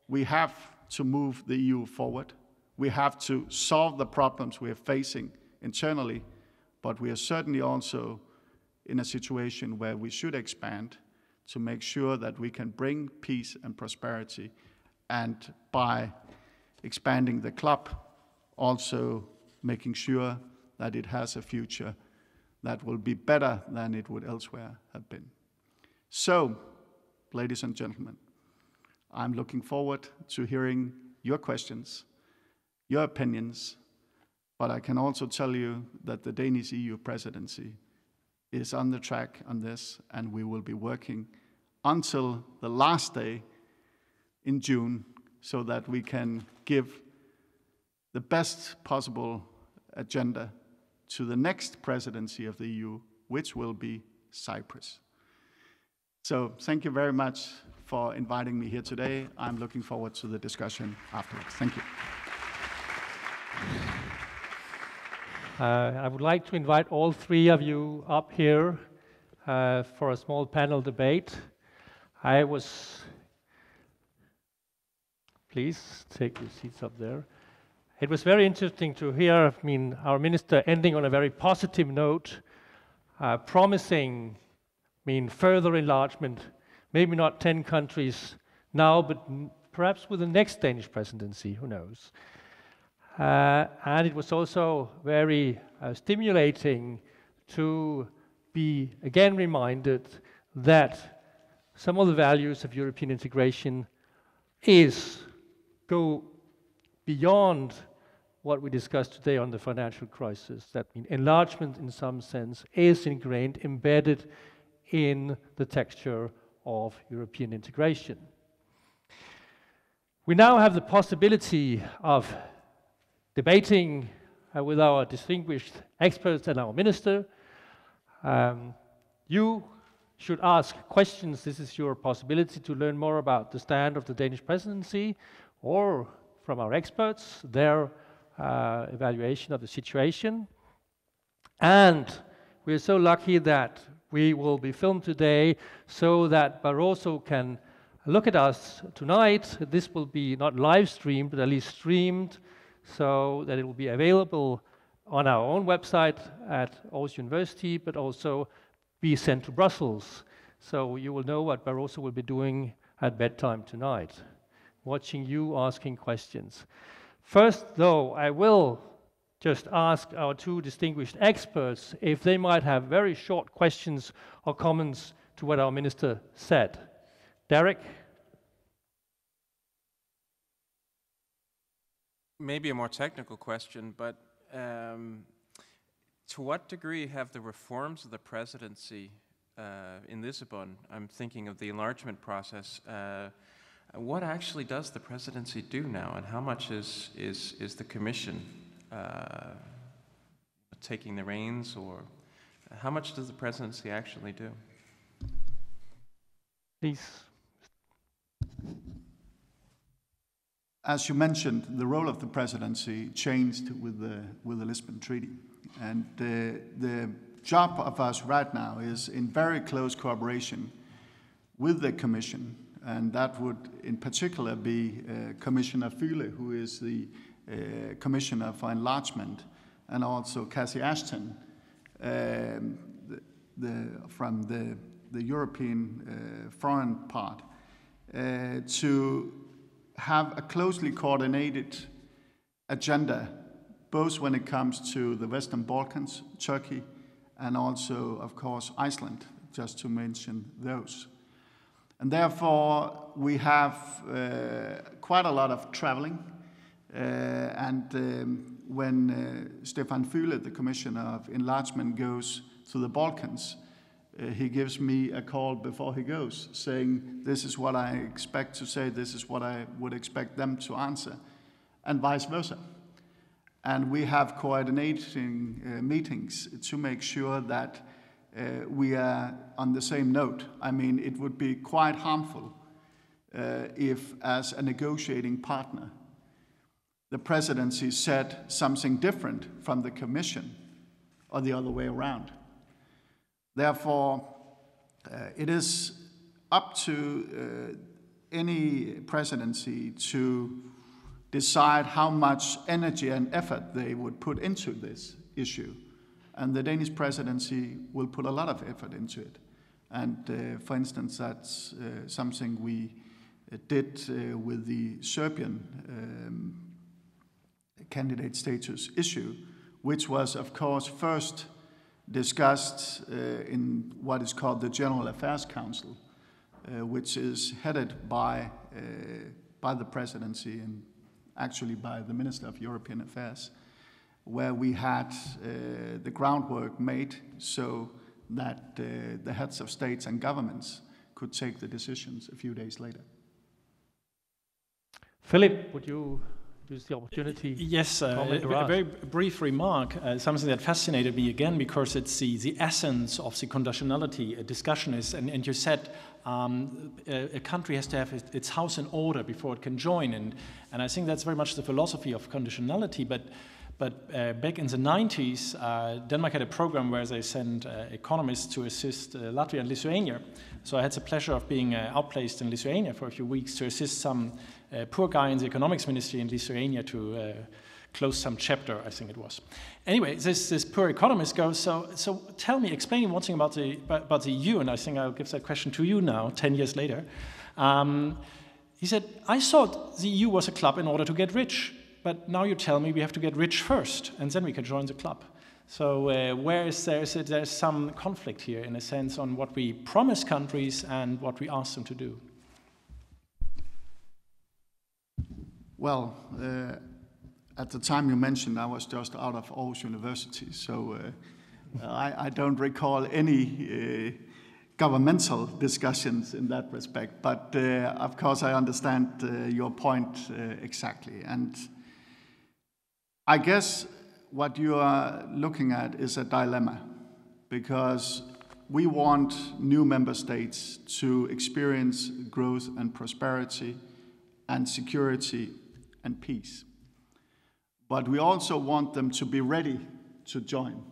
we have to move the EU forward. We have to solve the problems we are facing internally, but we are certainly also in a situation where we should expand to make sure that we can bring peace and prosperity, and by expanding the club, also making sure that it has a future that will be better than it would elsewhere have been. So, ladies and gentlemen, I'm looking forward to hearing your questions, your opinions, but I can also tell you that the Danish EU presidency is on the track on this, and we will be working until the last day in June so that we can give the best possible agenda to the next presidency of the EU, which will be Cyprus. So thank you very much for inviting me here today. I'm looking forward to the discussion afterwards. Thank you. I would like to invite all three of you up here for a small panel debate. Please take your seats up there. It was very interesting to hear, our minister ending on a very positive note, promising, further enlargement, maybe not 10 countries now, but perhaps with the next Danish presidency, who knows. And it was also very stimulating to be again reminded that some of the values of European integration go beyond what we discussed today on the financial crisis. That enlargement in some sense is ingrained, embedded in the texture of European integration. We now have the possibility of debating with our distinguished experts and our minister. You should ask questions. This is your possibility to learn more about the stand of the Danish presidency, or from our experts, their evaluation of the situation. And we're so lucky that we will be filmed today so that Barroso can look at us tonight. This will be not live streamed, but at least streamed, so that it will be available on our own website at Aarhus University, but also be sent to Brussels. So you will know what Barroso will be doing at bedtime tonight, watching you asking questions. First, though, I will just ask our two distinguished experts if they might have very short questions or comments to what our minister said. Derek? Maybe a more technical question, but to what degree have the reforms of the presidency in Lisbon, I'm thinking of the enlargement process, what actually does the presidency do now, and how much is the Commission taking the reins, or how much does the presidency actually do? Please. As you mentioned, the role of the presidency changed with the Lisbon Treaty. And the job of us right now is in very close cooperation with the Commission, and that would in particular be Commissioner Füle, who is the Commissioner for Enlargement, and also Cassie Ashton from the European foreign part, to have a closely coordinated agenda, both when it comes to the Western Balkans, Turkey, and also, of course, Iceland, just to mention those. And therefore, we have quite a lot of traveling. When Stefan Füle, the Commissioner of Enlargement, goes to the Balkans, he gives me a call before he goes, saying, this is what I expect to say, this is what I would expect them to answer, and vice versa. And we have coordinating meetings to make sure that we are on the same note. I mean, it would be quite harmful if, as a negotiating partner, the presidency said something different from the Commission or the other way around. Therefore, it is up to any presidency to decide how much energy and effort they would put into this issue. And the Danish presidency will put a lot of effort into it. And for instance, that's something we did with the Serbian candidate status issue, which was, of course, first discussed in what is called the General Affairs Council, which is headed by the presidency and actually by the Minister of European Affairs, where we had the groundwork made so that the heads of states and governments could take the decisions a few days later. Philip, would you use the opportunity? Yes, a very brief remark, something that fascinated me again, because it's the essence of the conditionality discussion is, and you said a country has to have its house in order before it can join, and I think that's very much the philosophy of conditionality, but back in the 90s, Denmark had a program where they sent economists to assist Latvia and Lithuania. So I had the pleasure of being outplaced in Lithuania for a few weeks to assist some poor guy in the economics ministry in Lithuania to close some chapter, I think it was. Anyway, this poor economist goes, so tell me, explain one thing about the EU, and I think I'll give that question to you now, 10 years later. He said, I thought the EU was a club in order to get rich. But now you tell me we have to get rich first, and then we can join the club. So there's some conflict here, in a sense, on what we promise countries and what we ask them to do. Well, at the time you mentioned, I was just out of Aarhus University, so I don't recall any governmental discussions in that respect. But of course, I understand your point exactly. And I guess what you are looking at is a dilemma, because we want new member states to experience growth and prosperity and security and peace. But we also want them to be ready to join.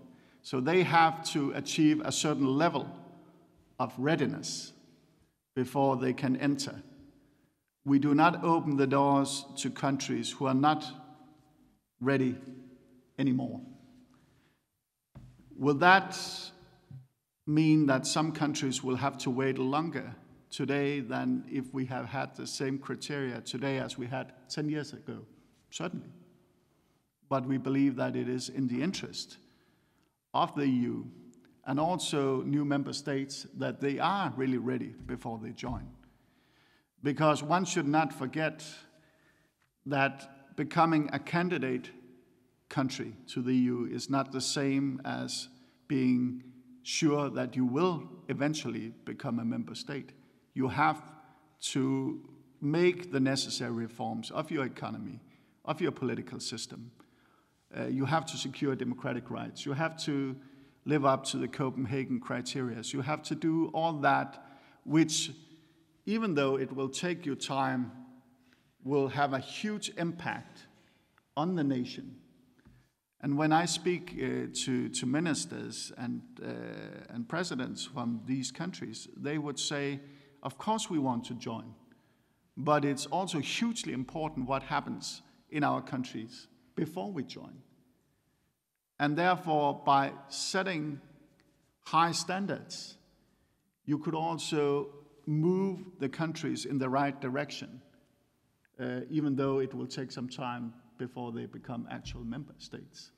So they have to achieve a certain level of readiness before they can enter. We do not open the doors to countries who are not ready anymore. Will that mean that some countries will have to wait longer today than if we have had the same criteria today as we had 10 years ago? Certainly. But we believe that it is in the interest of the EU and also new member states that they are really ready before they join. Because one should not forget that becoming a candidate country to the EU is not the same as being sure that you will eventually become a member state. You have to make the necessary reforms of your economy, of your political system. You have to secure democratic rights. You have to live up to the Copenhagen criteria. You have to do all that, which, even though it will take you time, will have a huge impact on the nation. And when I speak to ministers and presidents from these countries, they would say, of course we want to join, but it's also hugely important what happens in our countries before we join. And therefore, by setting high standards, you could also move the countries in the right direction, even though it will take some time before they become actual member states.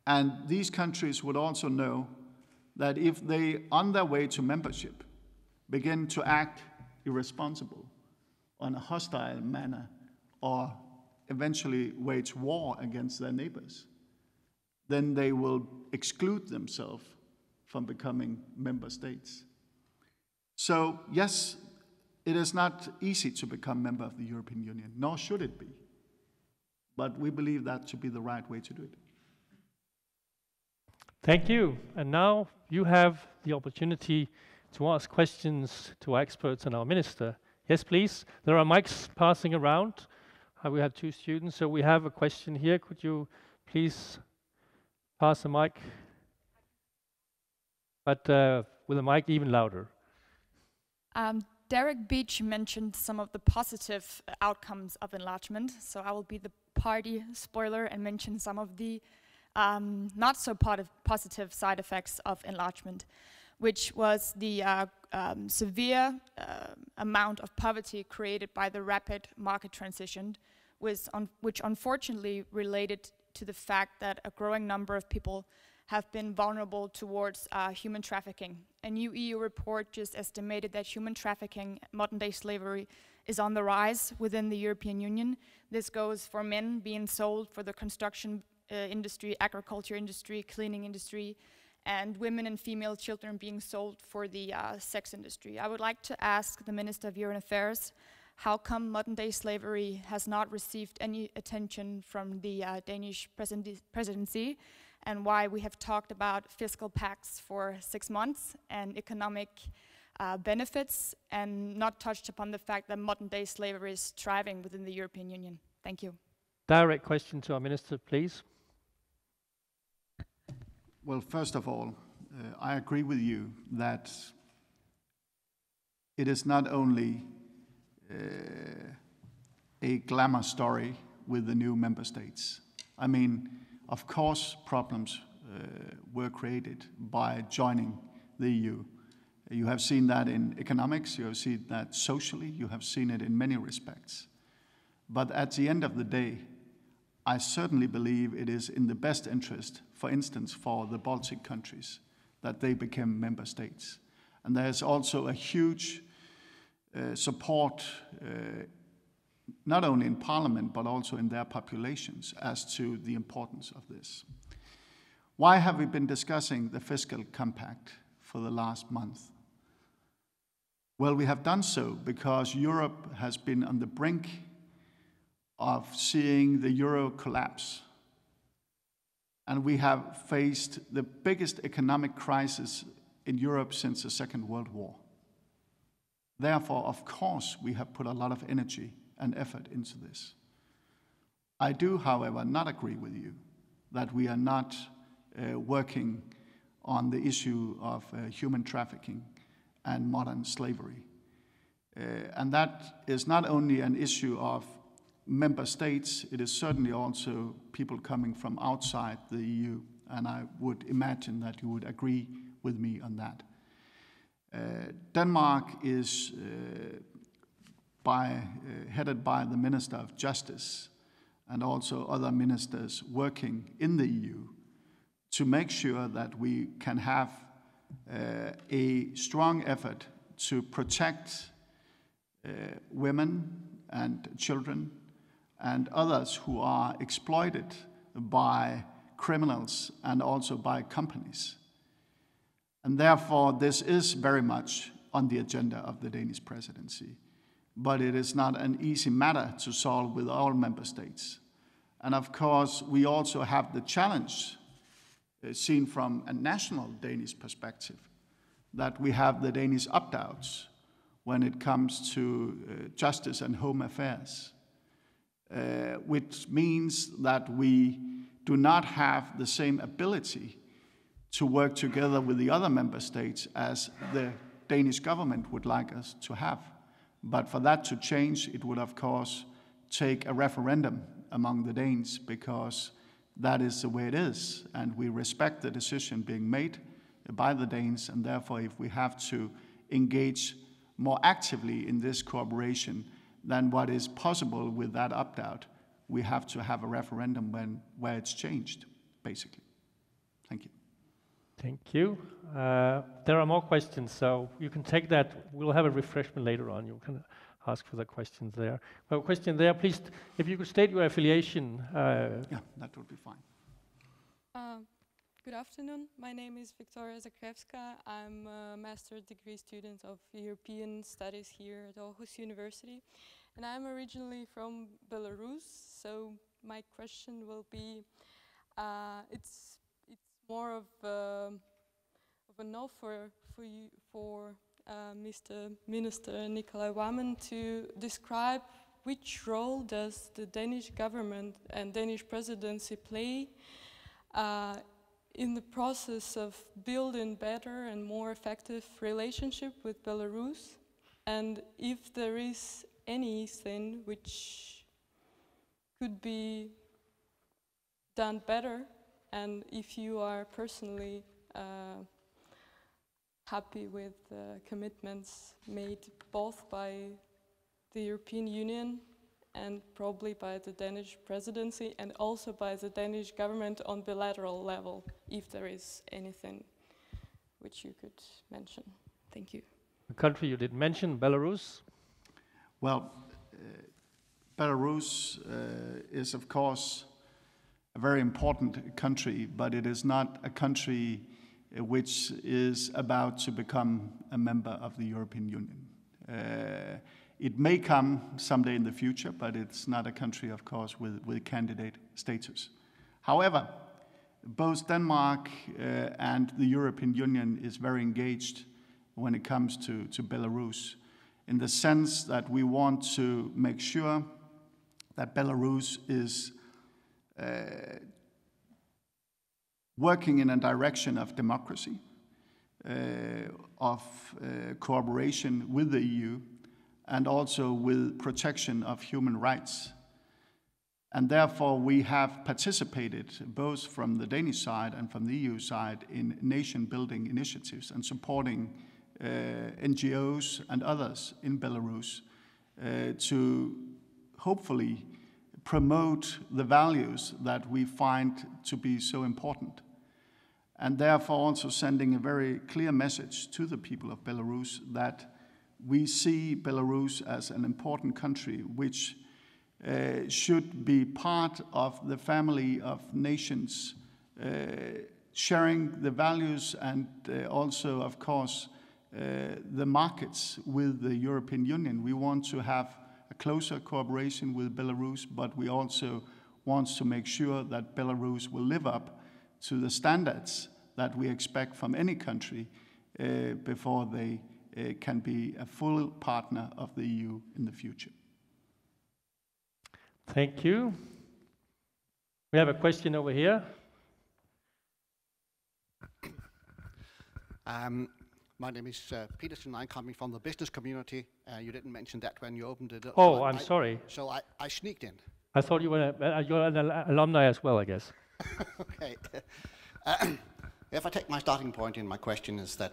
And these countries would also know that if they, on their way to membership, begin to act irresponsible, on a hostile manner, or eventually wage war against their neighbors, then they will exclude themselves from becoming member states. So yes, it is not easy to become member of the European Union, nor should it be. But we believe that to be the right way to do it. Thank you. And now you have the opportunity to ask questions to our experts and our minister. Yes, please. There are mics passing around. We have 2 students, so we have a question here. Could you please pass the mic? But with a mic even louder. Derek Beach mentioned some of the positive outcomes of enlargement, so I will be the party spoiler and mention some of the not so positive side effects of enlargement, which was the severe amount of poverty created by the rapid market transition, which unfortunately related to the fact that a growing number of people have been vulnerable towards human trafficking. A new EU report just estimated that human trafficking, modern-day slavery, is on the rise within the European Union. This goes for men being sold for the construction industry, agriculture industry, cleaning industry, and women and female children being sold for the sex industry. I would like to ask the Minister of European Affairs, how come modern-day slavery has not received any attention from the Danish presidency, and why we have talked about fiscal pacts for 6 months and economic benefits, and not touched upon the fact that modern-day slavery is thriving within the European Union. Thank you. Direct question to our minister, please. Well, first of all, I agree with you that it is not only a glamour story with the new member states. I mean, of course, problems were created by joining the EU. You have seen that in economics, you have seen that socially, you have seen it in many respects. But at the end of the day, I certainly believe it is in the best interest, for instance, for the Baltic countries, that they become member states. And there's also a huge support, not only in Parliament, but also in their populations, as to the importance of this. Why have we been discussing the fiscal compact for the last month? Well, we have done so because Europe has been on the brink of seeing the euro collapse. And we have faced the biggest economic crisis in Europe since the Second World War. Therefore, of course, we have put a lot of energy and effort into this. I do, however, not agree with you that we are not working on the issue of human trafficking and modern slavery. And that is not only an issue of member states, it is certainly also people coming from outside the EU, and I would imagine that you would agree with me on that. Denmark is headed by the Minister of Justice and also other ministers working in the EU to make sure that we can have a strong effort to protect women and children and others who are exploited by criminals and also by companies. And therefore, this is very much on the agenda of the Danish presidency. But it is not an easy matter to solve with all member states. And of course, we also have the challenge seen from a national Danish perspective, that we have the Danish opt-outs when it comes to justice and home affairs, which means that we do not have the same ability to work together with the other member states as the Danish government would like us to have. But for that to change, it would of course take a referendum among the Danes, because that is the way it is, and we respect the decision being made by the Danes, and therefore if we have to engage more actively in this cooperation than what is possible with that opt-out, we have to have a referendum where it's changed, basically. Thank you. Thank you. There are more questions, so you can take that. We'll have a refreshment later on. You can ask for the questions there. Well, question there, please. If you could state your affiliation. Yeah, that would be fine. Good afternoon. My name is Victoria Zakrevska. I'm a master's degree student of European Studies here at Aarhus University. And I'm originally from Belarus, so my question will be, it's more of a no for Mr. Minister Nikolai Wammen to describe which role does the Danish government and Danish presidency play in the process of building better and more effective relationship with Belarus, and if there is anything which could be done better, and if you are personally happy with commitments made both by the European Union and probably by the Danish presidency and also by the Danish government on bilateral level, if there is anything which you could mention. Thank you. The country you did mention, Belarus. Well, Belarus is of course a very important country, but it is not a country which is about to become a member of the European Union. It may come someday in the future, but it's not a country, of course, with candidate status. However, both Denmark and the European Union is very engaged when it comes to Belarus, in the sense that we want to make sure that Belarus is working in a direction of democracy, of cooperation with the EU, and also with protection of human rights. And therefore we have participated, both from the Danish side and from the EU side, in nation-building initiatives and supporting NGOs and others in Belarus to hopefully promote the values that we find to be so important. And therefore also sending a very clear message to the people of Belarus that we see Belarus as an important country which should be part of the family of nations, sharing the values and also, of course, the markets with the European Union. We want to have a closer cooperation with Belarus, but we also want to make sure that Belarus will live up to the standards that we expect from any country before they can be a full partner of the EU in the future. Thank you. We have a question over here. My name is Peterson. I'm coming from the business community. You didn't mention that when you opened it. Oh, I'm sorry. So I sneaked in. I thought you were you're an alumni as well, I guess. Okay. If I take my starting point in my question is that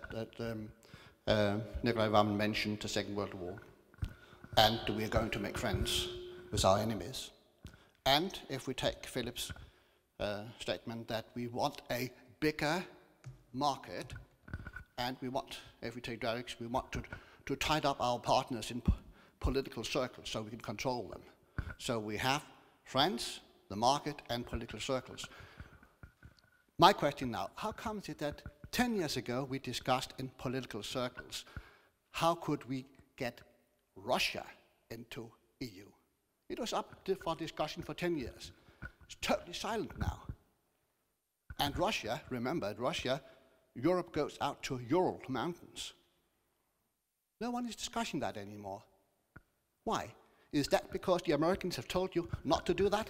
Nikolai Vammen mentioned the Second World War, and we are going to make friends with our enemies. And if we take Philip's statement that we want a bigger market, and we want, if we take Derek's, we want to tie up our partners in political circles so we can control them. So we have friends, the market, and political circles. My question now, how comes it that 10 years ago we discussed in political circles, how could we get Russia into EU? It was up for discussion for 10 years. It's totally silent now. And Russia, remember, Europe goes out to Ural Mountains. No one is discussing that anymore. Why? Is that because the Americans have told you not to do that?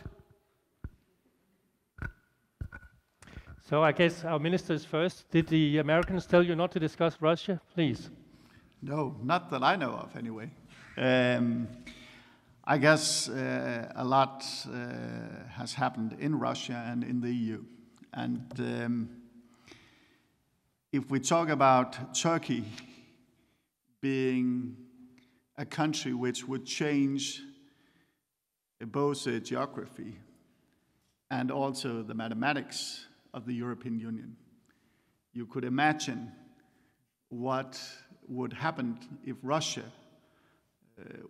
So I guess our ministers first. Did the Americans tell you not to discuss Russia? Please. No, not that I know of anyway. I guess a lot has happened in Russia and in the EU. And if we talk about Turkey being a country which would change both geography and also the mathematics of the European Union, you could imagine what would happen if Russia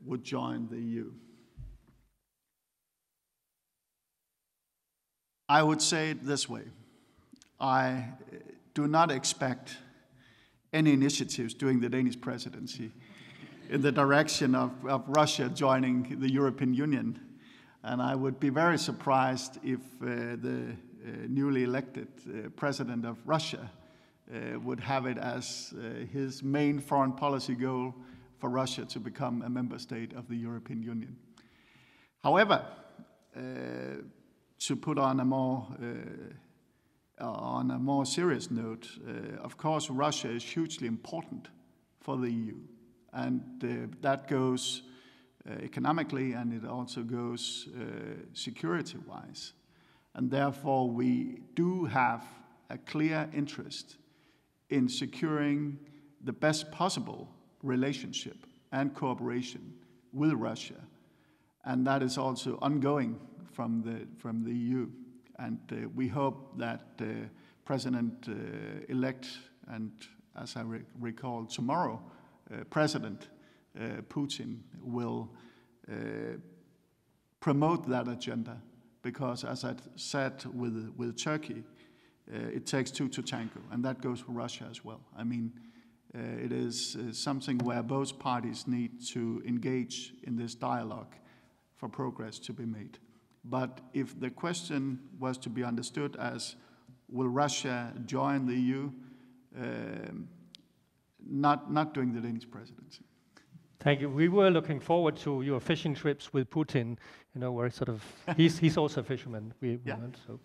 would join the EU. I would say it this way. I do not expect any initiatives during the Danish presidency in the direction of Russia joining the European Union. And I would be very surprised if the newly elected president of Russia would have it as his main foreign policy goal for Russia to become a member state of the European Union. However, to put on a more serious note, of course, Russia is hugely important for the EU, and that goes economically, and it also goes security-wise. And therefore, we do have a clear interest in securing the best possible relationship and cooperation with Russia, and that is also ongoing from the EU. And we hope that President-elect, and as I recall tomorrow, President Putin will promote that agenda, because as I said with Turkey, it takes two to tango, and that goes for Russia as well. I mean, it is something where both parties need to engage in this dialogue for progress to be made. But if the question was to be understood as, will Russia join the EU? Not during the Danish presidency. Thank you. We were looking forward to your fishing trips with Putin, you know, where sort of, he's also a fisherman. So.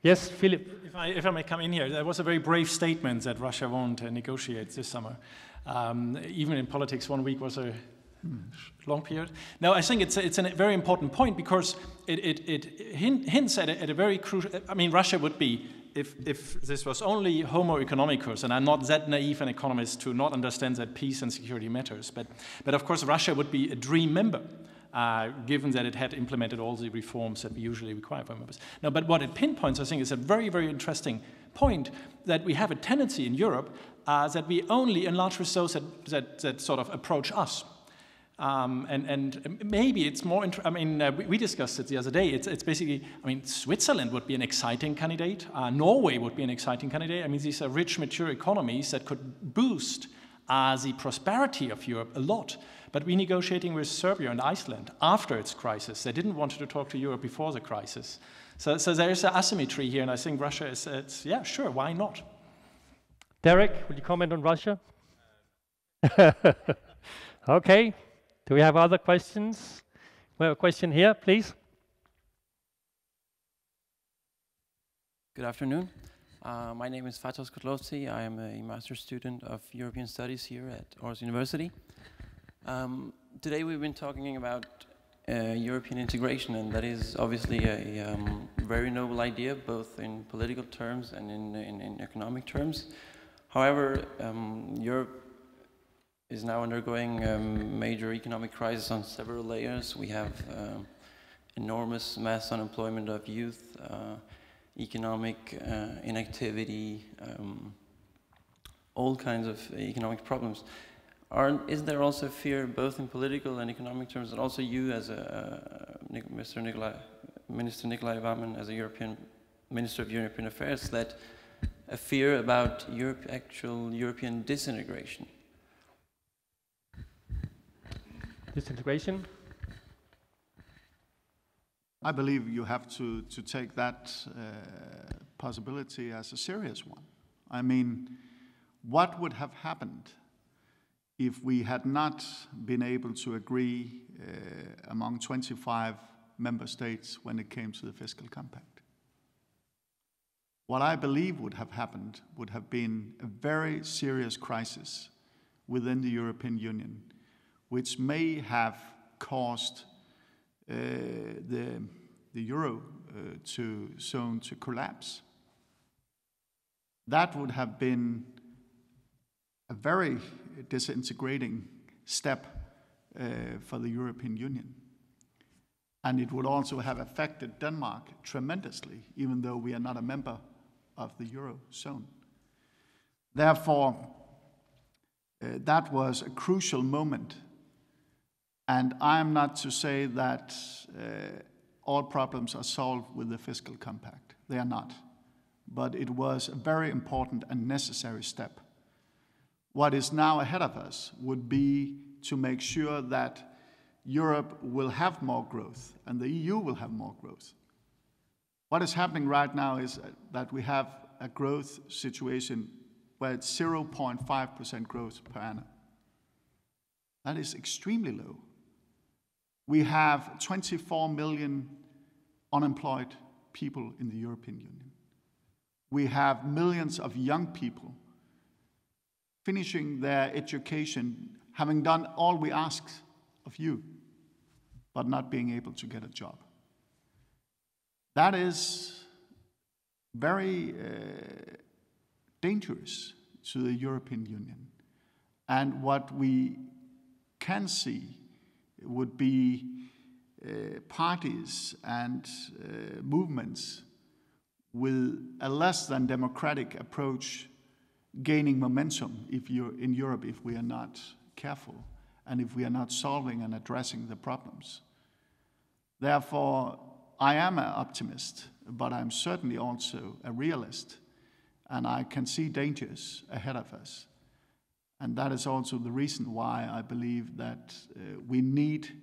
Yes, Philip. If I may come in here, that was a very brave statement that Russia won't negotiate this summer. Even in politics, 1 week was a long period. No, I think it's a very important point, because it hints at a very crucial. I mean, Russia would be, if this was only homo economicus, and I'm not that naive an economist to not understand that peace and security matters, but of course Russia would be a dream member, given that it had implemented all the reforms that we usually require from members. No, but what it pinpoints, I think, is a very, very interesting point, that we have a tendency in Europe that we only enlarge with those that sort of approach us. And maybe it's more, we discussed it the other day, it's basically, Switzerland would be an exciting candidate, Norway would be an exciting candidate. I mean, these are rich, mature economies that could boost the prosperity of Europe a lot. But we're negotiating with Serbia and Iceland after its crisis. They didn't want to talk to Europe before the crisis. So there is an asymmetry here, and I think Russia is, yeah, sure, why not? Derek, will you comment on Russia? Okay. Do we have other questions? We have a question here, please. Good afternoon. My name is Fatos Kotlovci. I am a master's student of European Studies here at Aarhus University. Today we've been talking about European integration, and that is obviously a very noble idea, both in political terms and in economic terms. However, Europe is now undergoing a major economic crisis on several layers. We have enormous mass unemployment of youth, economic inactivity, all kinds of economic problems. Is there also fear, both in political and economic terms, and also you as Minister Nikolai Vammen, as a European Minister of European Affairs, that a fear about actual European disintegration? Disintegration? I believe you have to take that possibility as a serious one. I mean, what would have happened if we had not been able to agree among 25 member states when it came to the fiscal compact? What I believe would have happened would have been a very serious crisis within the European Union, which may have caused the euro zone to collapse. That would have been a very disintegrating step for the European Union. And it would also have affected Denmark tremendously, even though we are not a member of the Eurozone. Therefore, that was a crucial moment. And I am not to say that all problems are solved with the fiscal compact. They are not. But it was a very important and necessary step. What is now ahead of us would be to make sure that Europe will have more growth and the EU will have more growth. What is happening right now is that we have a growth situation where it's 0.5% growth per annum. That is extremely low. We have 24 million unemployed people in the European Union. We have millions of young people finishing their education, having done all we ask of you, but not being able to get a job. That is very dangerous to the European Union. And what we can see would be parties and movements with a less than democratic approach gaining momentum in Europe if we are not careful and if we are not solving and addressing the problems. Therefore, I am an optimist, but I'm certainly also a realist, and I can see dangers ahead of us. And that is also the reason why I believe that we need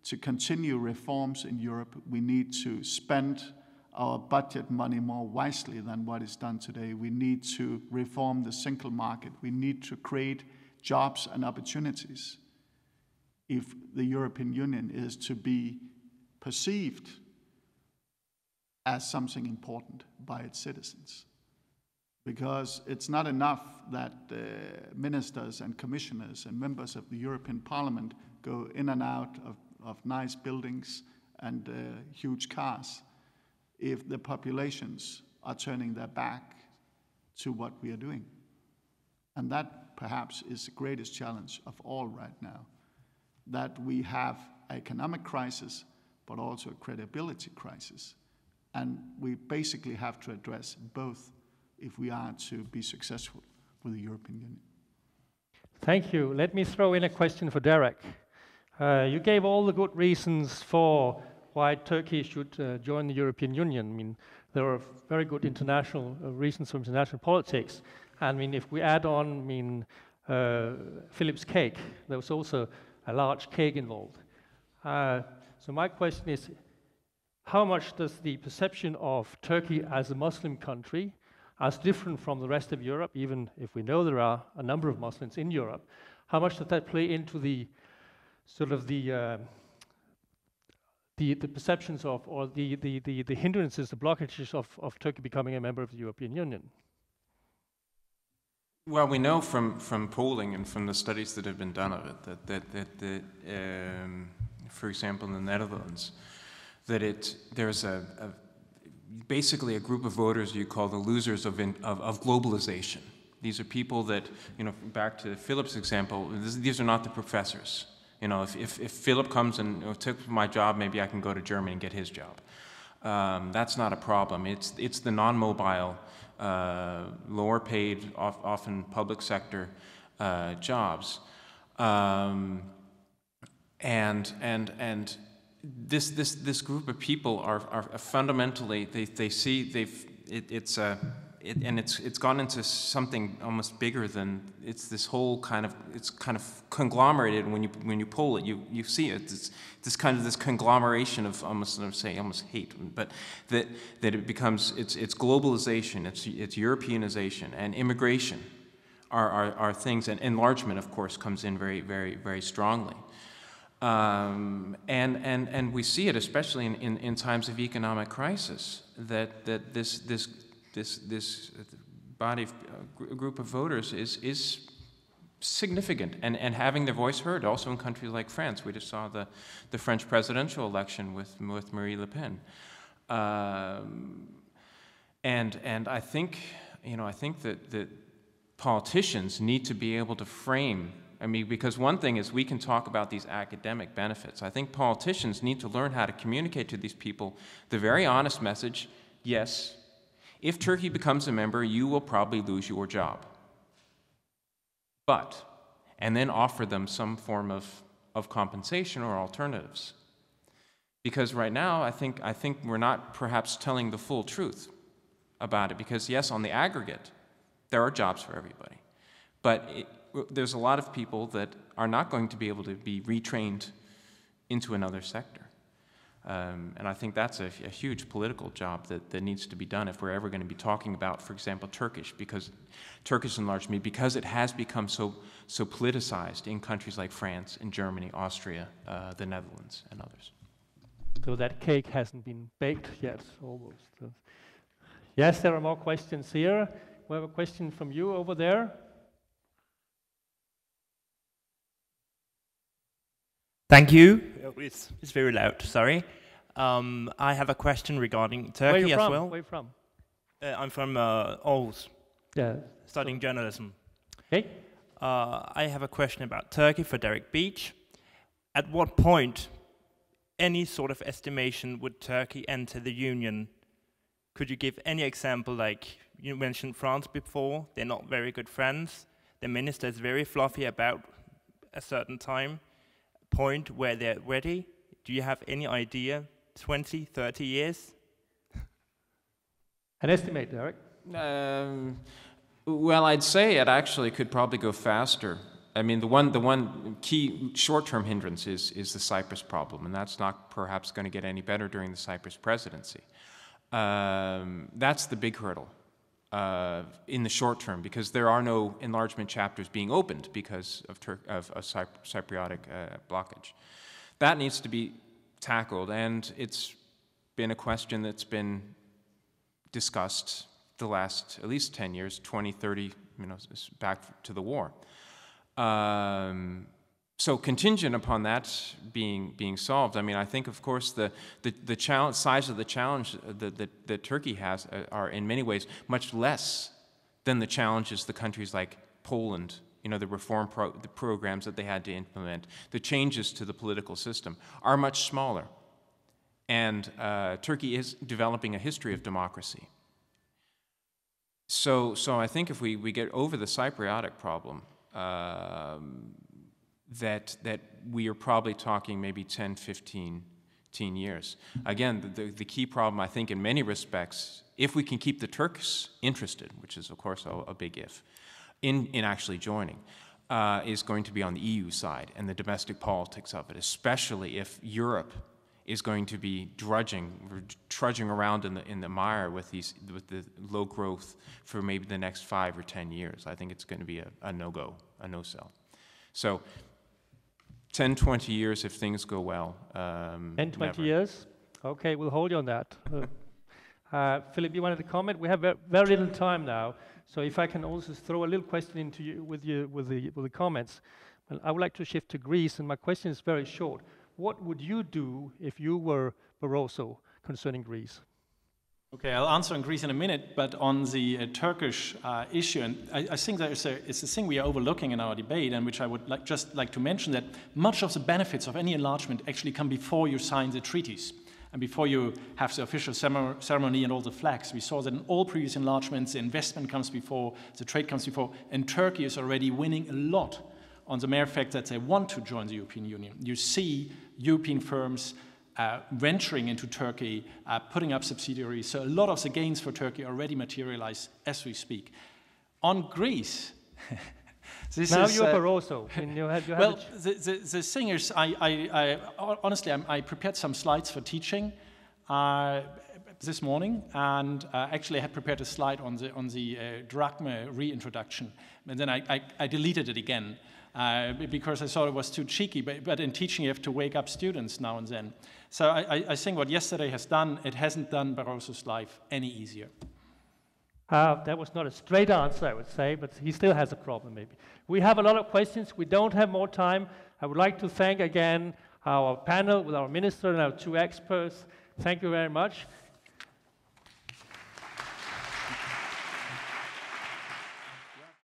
to continue reforms in Europe. We need to spend our budget money more wisely than what is done today. We need to reform the single market. We need to create jobs and opportunities if the European Union is to be perceived as something important by its citizens. Because it's not enough that ministers and commissioners and members of the European Parliament go in and out of nice buildings and huge cars if the populations are turning their back to what we are doing. And that perhaps is the greatest challenge of all right now, that we have an economic crisis, but also a credibility crisis. And we basically have to address both if we are to be successful with the European Union. Thank you. Let me throw in a question for Derek. You gave all the good reasons for why Turkey should join the European Union. I mean, there are very good international reasons for international politics. And I mean, if we add on, Philip's cake, there was also a large cake involved. So my question is, how much does the perception of Turkey as a Muslim country as different from the rest of Europe, even if we know there are a number of Muslims in Europe, how much does that play into the sort of the perceptions of, or the hindrances, the blockages of Turkey becoming a member of the European Union? Well, we know from polling and from the studies that have been done of it that for example, in the Netherlands, that there's basically a group of voters you call the losers of globalization. These are people that, you know, back to Philip's example, these are not the professors. You know, if Philip comes and took my job, maybe I can go to Germany and get his job. That's not a problem. It's the non-mobile, lower paid, often public sector jobs. And this group of people are fundamentally, they see it's gone into something almost bigger than, it's this whole kind of, it's kind of conglomerated. When you poll it, you see it. It's this kind of this conglomeration of almost hate, but that it becomes, it's globalization, it's Europeanization, and immigration are things, and enlargement, of course, comes in very strongly. And we see it especially in times of economic crisis, that this body of group of voters is significant and having their voice heard. Also in countries like France, we just saw the French presidential election with Marie Le Pen, and I think that politicians need to be able to frame. I mean, because one thing is we can talk about these academic benefits. I think politicians need to learn how to communicate to these people the very honest message: yes, if Turkey becomes a member, you will probably lose your job. But, and then offer them some form of compensation or alternatives. Because right now, I think we're not perhaps telling the full truth about it. Because yes, on the aggregate, there are jobs for everybody. But there's a lot of people that are not going to be able to be retrained into another sector. And I think that's a huge political job that needs to be done if we're ever going to be talking about, for example, Turkish enlargement, because it has become so politicized in countries like France and Germany, Austria, the Netherlands, and others. So that cake hasn't been baked yet, almost. Yes, there are more questions here. We have a question from you over there. Thank you. It's very loud, sorry. I have a question regarding Turkey as well. Where are you from? I'm from Aarhus, studying journalism. Okay. I have a question about Turkey for Derek Beach. At what point, any sort of estimation, would Turkey enter the Union? Could you give any example? Like you mentioned France before, they're not very good friends. The minister is very fluffy about a certain point where they're ready. Do you have any idea? 20, 30 years? An estimate, Derek? Well, I'd say it actually could probably go faster. I mean, the one key short-term hindrance is the Cyprus problem, and that's not perhaps going to get any better during the Cyprus presidency. That's the big hurdle in the short term, because there are no enlargement chapters being opened because of Cypriotic blockage. That needs to be tackled, and it's been a question that's been discussed the last at least 10 years, 20, 30, back to the war. So contingent upon that being solved, I mean, I think, of course, the size of the challenge that Turkey has are in many ways much less than the challenges the countries like Poland, the reform the programs that they had to implement, the changes to the political system are much smaller. And Turkey is developing a history of democracy. So I think if we get over the Cypriotic problem, that we are probably talking maybe 10, 15 years. Again, the key problem, I think, in many respects, if we can keep the Turks interested, which is, of course, a big if, in actually joining, is going to be on the EU side and the domestic politics of it, especially if Europe is going to be trudging around in the mire with the low growth for maybe the next 5 or 10 years. I think it's going to be a no-go, a no-sell. So 10, 20 years if things go well. 10, 20 years? Okay, we'll hold you on that. Philip, you wanted to comment? We have very little time now, so if I can also throw a little question into you with the comments. Well, I would like to shift to Greece, and my question is very short. What would you do if you were Barroso concerning Greece? Okay, I'll answer on Greece in a minute, but on the Turkish issue, and I think that it's a thing we are overlooking in our debate, and which I would just like to mention, that much of the benefits of any enlargement actually come before you sign the treaties and before you have the official ceremony and all the flags. We saw that in all previous enlargements, the investment comes before, the trade comes before, and Turkey is already winning a lot on the mere fact that they want to join the European Union. You see European firms venturing into Turkey, putting up subsidiaries. So a lot of the gains for Turkey already materialize as we speak. On Greece, now you're Barroso. Well, the thing is, honestly, I prepared some slides for teaching this morning, and actually I had prepared a slide on the drachma reintroduction, and then I deleted it again. Because I thought it was too cheeky, but in teaching you have to wake up students now and then. So I think what yesterday has done, it hasn't done Barroso's life any easier. That was not a straight answer, I would say, but he still has a problem maybe. We have a lot of questions. We don't have more time. I would like to thank again our panel with our minister and our 2 experts. Thank you very much.